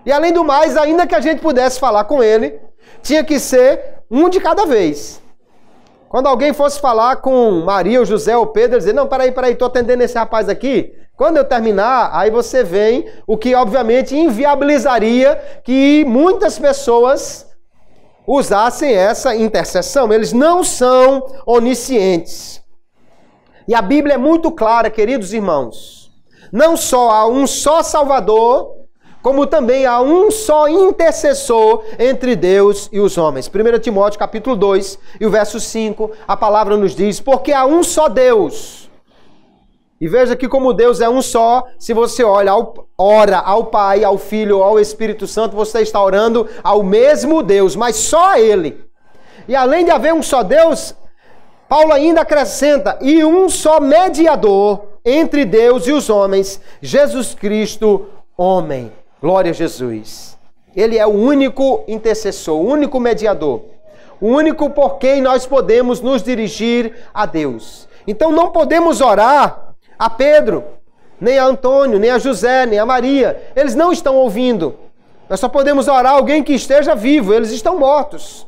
E além do mais, ainda que a gente pudesse falar com ele, tinha que ser um de cada vez. Quando alguém fosse falar com Maria, ou José, ou Pedro, dizer, não, peraí, estou atendendo esse rapaz aqui. Quando eu terminar, aí você vem, o que obviamente inviabilizaria que muitas pessoas usassem essa intercessão. Eles não são oniscientes. E a Bíblia é muito clara, queridos irmãos. Não só há um só Salvador, como também há um só intercessor entre Deus e os homens. 1 Timóteo capítulo 2 e o verso 5, a palavra nos diz, porque há um só Deus. E veja que como Deus é um só, se você ora ao Pai, ao Filho ou ao Espírito Santo, você está orando ao mesmo Deus, mas só a Ele. E além de haver um só Deus, Paulo ainda acrescenta, e um só mediador entre Deus e os homens, Jesus Cristo, homem. Glória a Jesus. Ele é o único intercessor, o único mediador, o único por quem nós podemos nos dirigir a Deus. Então não podemos orar a Pedro, nem a Antônio, nem a José, nem a Maria. Eles não estão ouvindo. Nós só podemos orar a alguém que esteja vivo, eles estão mortos.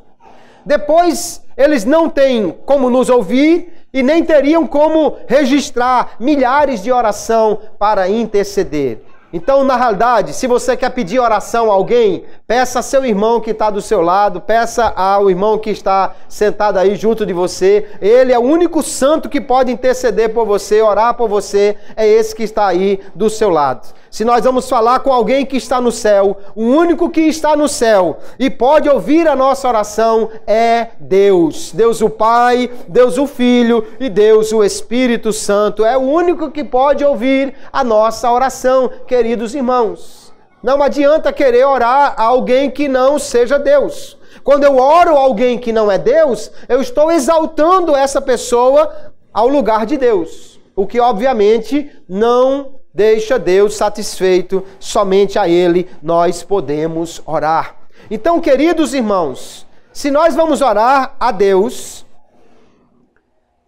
Depois, eles não têm como nos ouvir e nem teriam como registrar milhares de oração para interceder. Então, na realidade, se você quer pedir oração a alguém, peça a seu irmão que está do seu lado, peça ao irmão que está sentado aí junto de você. Ele é o único santo que pode interceder por você, orar por você, é esse que está aí do seu lado. Se nós vamos falar com alguém que está no céu, o único que está no céu e pode ouvir a nossa oração é Deus. Deus o Pai, Deus o Filho e Deus o Espírito Santo. É o único que pode ouvir a nossa oração, queridos irmãos. Não adianta querer orar a alguém que não seja Deus. Quando eu oro a alguém que não é Deus, eu estou exaltando essa pessoa ao lugar de Deus. O que obviamente não deixa Deus satisfeito, somente a Ele nós podemos orar. Então, queridos irmãos, se nós vamos orar a Deus,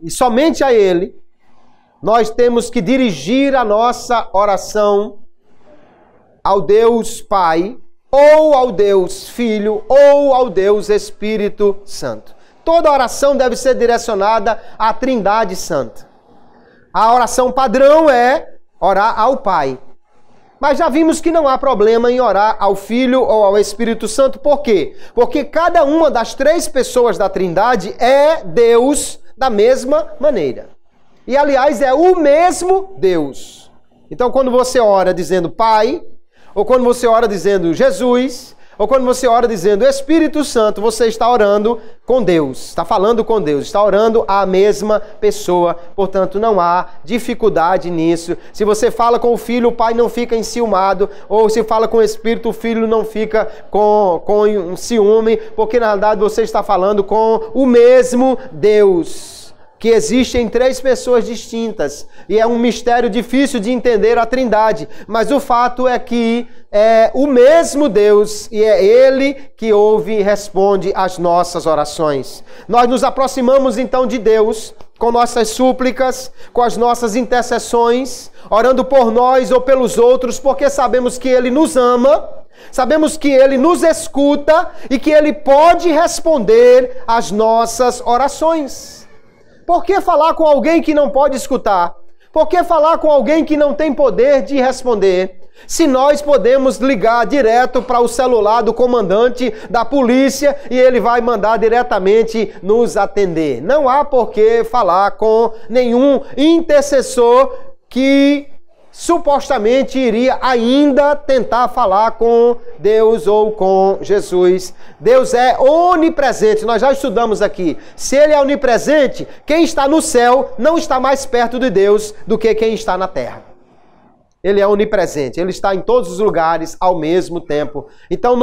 e somente a Ele, nós temos que dirigir a nossa oração ao Deus Pai, ou ao Deus Filho, ou ao Deus Espírito Santo. Toda oração deve ser direcionada à Trindade Santa. A oração padrão é orar ao Pai. Mas já vimos que não há problema em orar ao Filho ou ao Espírito Santo. Por quê? Porque cada uma das três pessoas da Trindade é Deus da mesma maneira. E, aliás, é o mesmo Deus. Então, quando você ora dizendo Pai, ou quando você ora dizendo Jesus, ou quando você ora dizendo Espírito Santo, você está orando com Deus, está falando com Deus, está orando à mesma pessoa. Portanto, não há dificuldade nisso. Se você fala com o Filho, o Pai não fica enciumado, ou se fala com o Espírito, o Filho não fica com um ciúme, porque na verdade você está falando com o mesmo Deus. que existem três pessoas distintas, e é um mistério difícil de entender a Trindade, mas o fato é que é o mesmo Deus, e é Ele que ouve e responde às nossas orações. Nós nos aproximamos então de Deus com nossas súplicas, com as nossas intercessões, orando por nós ou pelos outros, porque sabemos que Ele nos ama, sabemos que Ele nos escuta e que Ele pode responder às nossas orações. Por que falar com alguém que não pode escutar? Por que falar com alguém que não tem poder de responder? Se nós podemos ligar direto para o celular do comandante da polícia e ele vai mandar diretamente nos atender. Não há por que falar com nenhum intercessor que supostamente iria ainda tentar falar com Deus ou com Jesus. Deus é onipresente, nós já estudamos aqui. Se Ele é onipresente, quem está no céu não está mais perto de Deus do que quem está na terra. Ele é onipresente, Ele está em todos os lugares ao mesmo tempo. Então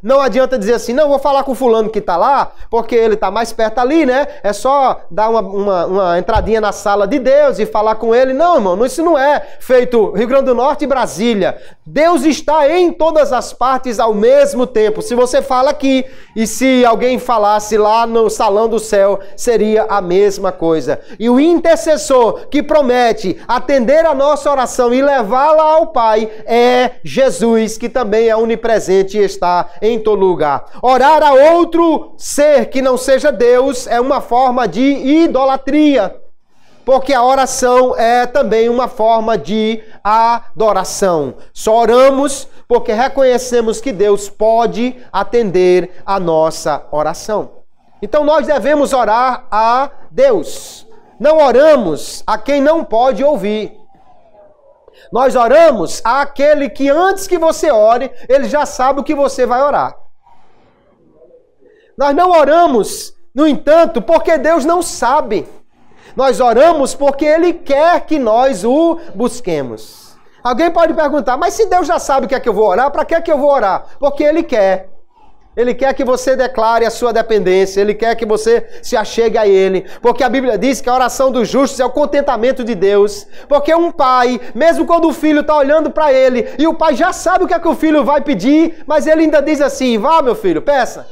não adianta dizer assim, não, vou falar com o fulano que está lá, porque ele está mais perto ali, né? É só dar uma entradinha na sala de Deus e falar com ele. Não, irmão, isso não é feito Rio Grande do Norte e Brasília. Deus está em todas as partes ao mesmo tempo. Se você fala aqui e se alguém falasse lá no salão do céu, seria a mesma coisa. E o intercessor que promete atender a nossa oração e levar lá ao Pai é Jesus, que também é onipresente e está em todo lugar. Orar a outro ser que não seja Deus é uma forma de idolatria, porque a oração é também uma forma de adoração. Só oramos porque reconhecemos que Deus pode atender a nossa oração. Então nós devemos orar a Deus. Não oramos a quem não pode ouvir. Nós oramos àquele que antes que você ore, ele já sabe o que você vai orar. Nós não oramos, no entanto, porque Deus não sabe. Nós oramos porque Ele quer que nós o busquemos. Alguém pode perguntar, mas se Deus já sabe o que é que eu vou orar, para que é que eu vou orar? Porque Ele quer. Ele quer que você declare a sua dependência, Ele quer que você se achegue a Ele, porque a Bíblia diz que a oração dos justos é o contentamento de Deus, porque um pai, mesmo quando o filho está olhando para ele, e o pai já sabe o que é que o filho vai pedir, mas ele ainda diz assim, vá meu filho, peça,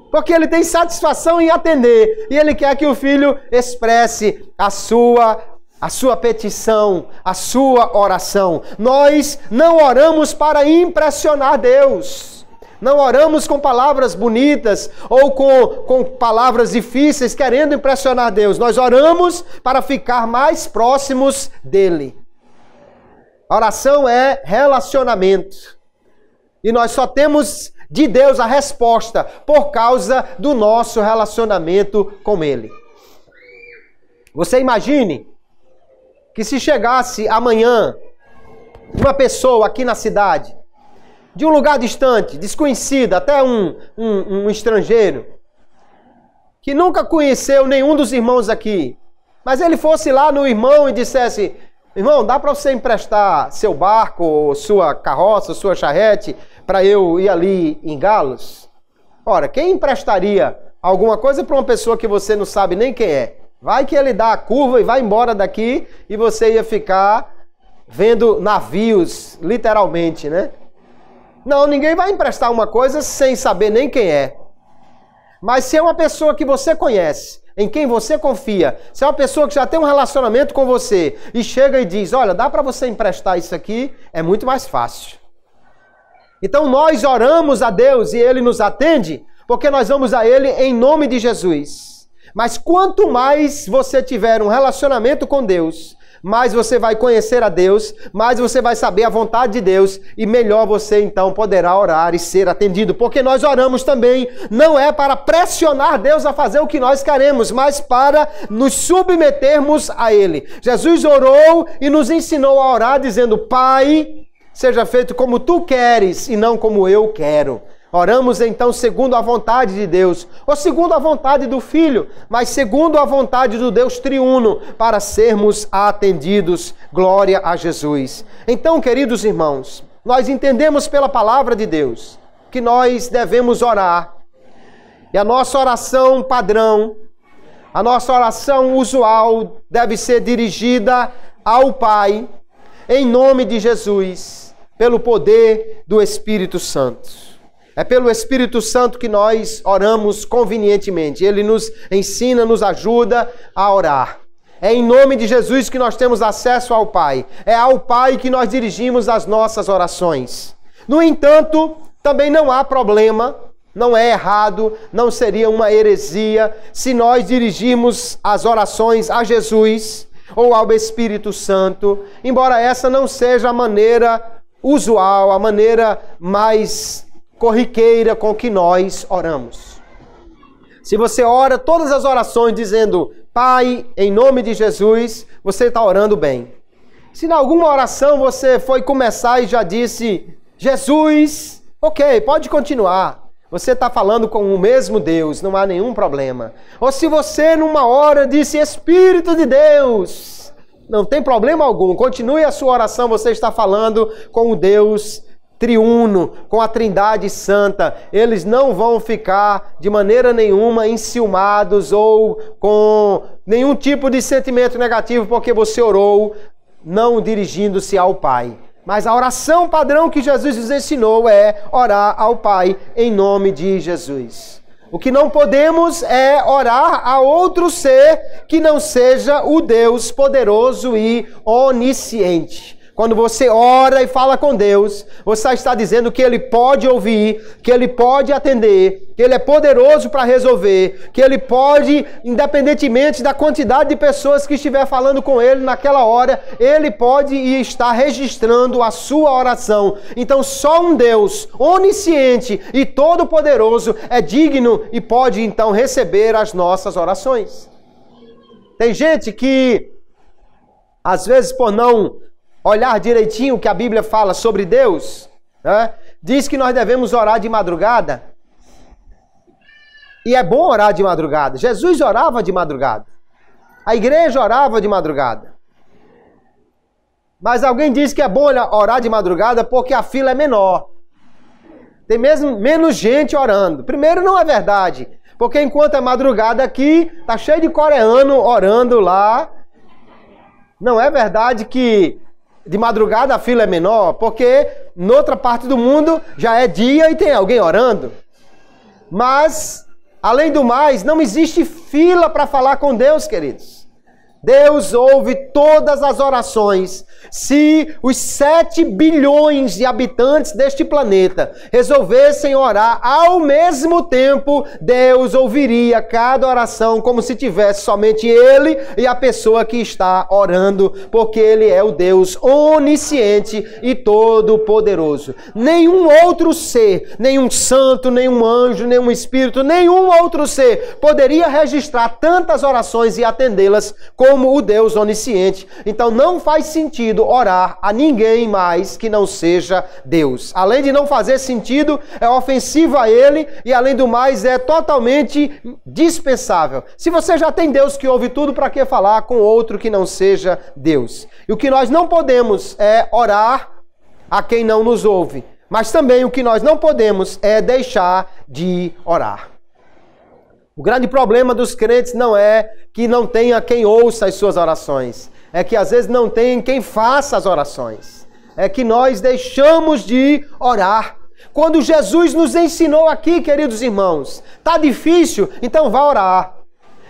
porque ele tem satisfação em atender, e ele quer que o filho expresse a sua petição, a sua oração. Nós não oramos para impressionar Deus. Não oramos com palavras bonitas ou com palavras difíceis querendo impressionar Deus. Nós oramos para ficar mais próximos dEle. A oração é relacionamento. E nós só temos de Deus a resposta por causa do nosso relacionamento com Ele. Você imagine que se chegasse amanhã uma pessoa aqui na cidade, de um lugar distante, desconhecido, até um estrangeiro, que nunca conheceu nenhum dos irmãos aqui, mas ele fosse lá no irmão e dissesse, irmão, dá para você emprestar seu barco, ou sua carroça, sua charrete, para eu ir ali em Galos? Ora, quem emprestaria alguma coisa para uma pessoa que você não sabe nem quem é? Vai que ele dá a curva e vai embora daqui e você ia ficar vendo navios, literalmente, né? Não, ninguém vai emprestar uma coisa sem saber nem quem é. Mas se é uma pessoa que você conhece, em quem você confia, se é uma pessoa que já tem um relacionamento com você e chega e diz, olha, dá para você emprestar isso aqui, é muito mais fácil. Então nós oramos a Deus e Ele nos atende, porque nós vamos a Ele em nome de Jesus. Mas quanto mais você tiver um relacionamento com Deus, mais você vai conhecer a Deus, mais você vai saber a vontade de Deus e melhor você então poderá orar e ser atendido. Porque nós oramos também, não é para pressionar Deus a fazer o que nós queremos, mas para nos submetermos a Ele. Jesus orou e nos ensinou a orar dizendo, Pai, seja feito como Tu queres e não como eu quero. Oramos então segundo a vontade de Deus, ou segundo a vontade do Filho, mas segundo a vontade do Deus triuno, para sermos atendidos. Glória a Jesus. Então, queridos irmãos, nós entendemos pela palavra de Deus que nós devemos orar. E a nossa oração padrão, A nossa oração usual deve ser dirigida ao Pai, em nome de Jesus, pelo poder do Espírito Santo. É pelo Espírito Santo que nós oramos convenientemente. Ele nos ensina, nos ajuda a orar. É em nome de Jesus que nós temos acesso ao Pai. É ao Pai que nós dirigimos as nossas orações. No entanto, também não há problema, não é errado, não seria uma heresia se nós dirigirmos as orações a Jesus ou ao Espírito Santo, embora essa não seja a maneira usual, a maneira mais corriqueira com que nós oramos. Se você ora todas as orações dizendo Pai, em nome de Jesus, você está orando bem. Se em alguma oração você foi começar e já disse Jesus, ok, pode continuar. Você está falando com o mesmo Deus, não há nenhum problema. Ou se você numa hora disse Espírito de Deus, não tem problema algum. Continue a sua oração, você está falando com o Deus triuno, com a Trindade Santa. Eles não vão ficar de maneira nenhuma enciumados ou com nenhum tipo de sentimento negativo porque você orou não dirigindo-se ao Pai. Mas a oração padrão que Jesus nos ensinou é orar ao Pai em nome de Jesus. O que não podemos é orar a outro ser que não seja o Deus poderoso e onisciente. Quando você ora e fala com Deus, você está dizendo que Ele pode ouvir, que Ele pode atender, que Ele é poderoso para resolver, que Ele pode, independentemente da quantidade de pessoas que estiver falando com Ele naquela hora, Ele pode e está registrando a sua oração. Então só um Deus onisciente e todo-poderoso é digno e pode então receber as nossas orações. Tem gente que, às vezes por não olhar direitinho o que a Bíblia fala sobre Deus, né? Diz que nós devemos orar de madrugada. E é bom orar de madrugada. Jesus orava de madrugada. A igreja orava de madrugada. Mas alguém diz que é bom orar de madrugada porque a fila é menor. Tem mesmo menos gente orando. Primeiro, não é verdade. Porque enquanto é madrugada aqui, tá cheio de coreano orando lá. Não é verdade que de madrugada a fila é menor, porque noutra parte do mundo já é dia e tem alguém orando. Mas, além do mais, não existe fila para falar com Deus, queridos. Deus ouve todas as orações. Se os 7 bilhões de habitantes deste planeta resolvessem orar ao mesmo tempo, Deus ouviria cada oração como se tivesse somente Ele e a pessoa que está orando, porque Ele é o Deus onisciente e todo-poderoso. Nenhum outro ser, nenhum santo, nenhum anjo, nenhum espírito, nenhum outro ser poderia registrar tantas orações e atendê-las como o Deus onisciente. Então não faz sentido orar a ninguém mais que não seja Deus. Além de não fazer sentido, é ofensivo a Ele e, além do mais, é totalmente dispensável. Se você já tem Deus que ouve tudo, para que falar com outro que não seja Deus? E o que nós não podemos é orar a quem não nos ouve. Mas também o que nós não podemos é deixar de orar. O grande problema dos crentes não é que não tenha quem ouça as suas orações. É que às vezes não tem quem faça as orações. É que nós deixamos de orar. Quando Jesus nos ensinou aqui, queridos irmãos, tá difícil? Então vá orar.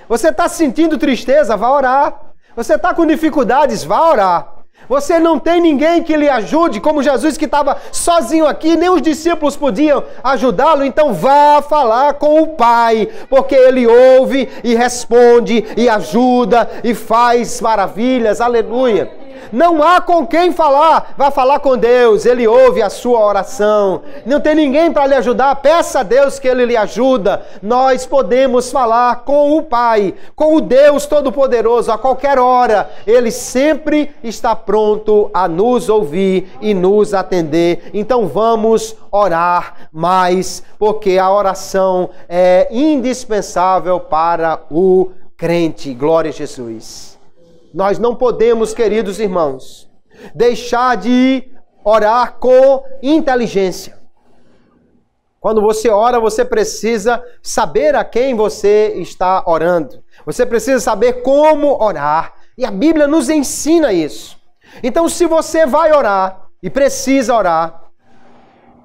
Você está sentindo tristeza? Vá orar. Você está com dificuldades? Vá orar. Você não tem ninguém que lhe ajude, como Jesus que estava sozinho aqui, nem os discípulos podiam ajudá-lo, então vá falar com o Pai, porque Ele ouve e responde e ajuda e faz maravilhas, aleluia. Não há com quem falar, vá falar com Deus, Ele ouve a sua oração. Não tem ninguém para lhe ajudar, peça a Deus que Ele lhe ajuda. Nós podemos falar com o Pai, com o Deus Todo-Poderoso, a qualquer hora. Ele sempre está pronto a nos ouvir e nos atender. Então vamos orar mais, porque a oração é indispensável para o crente. Glória a Jesus. Nós não podemos, queridos irmãos, deixar de orar com inteligência. Quando você ora, você precisa saber a quem você está orando. Você precisa saber como orar. E a Bíblia nos ensina isso. Então, se você vai orar e precisa orar,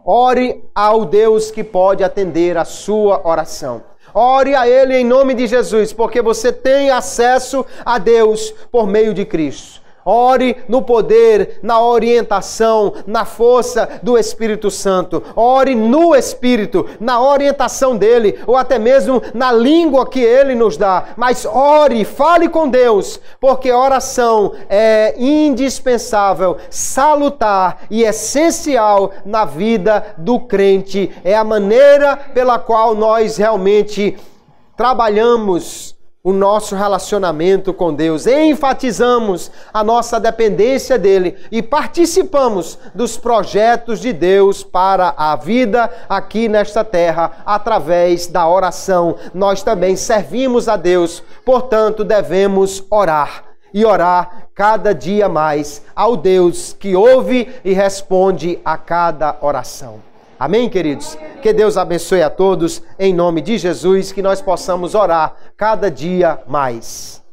ore ao Deus que pode atender a sua oração. Ore a Ele em nome de Jesus, porque você tem acesso a Deus por meio de Cristo. Ore no poder, na orientação, na força do Espírito Santo. Ore no Espírito, na orientação dele, ou até mesmo na língua que ele nos dá. Mas ore, fale com Deus, porque oração é indispensável, salutar e essencial na vida do crente. É a maneira pela qual nós realmente trabalhamos o nosso relacionamento com Deus, enfatizamos a nossa dependência dele e participamos dos projetos de Deus para a vida aqui nesta terra através da oração. Nós também servimos a Deus, portanto devemos orar e orar cada dia mais ao Deus que ouve e responde a cada oração. Amém, queridos? Que Deus abençoe a todos, em nome de Jesus, que nós possamos orar cada dia mais.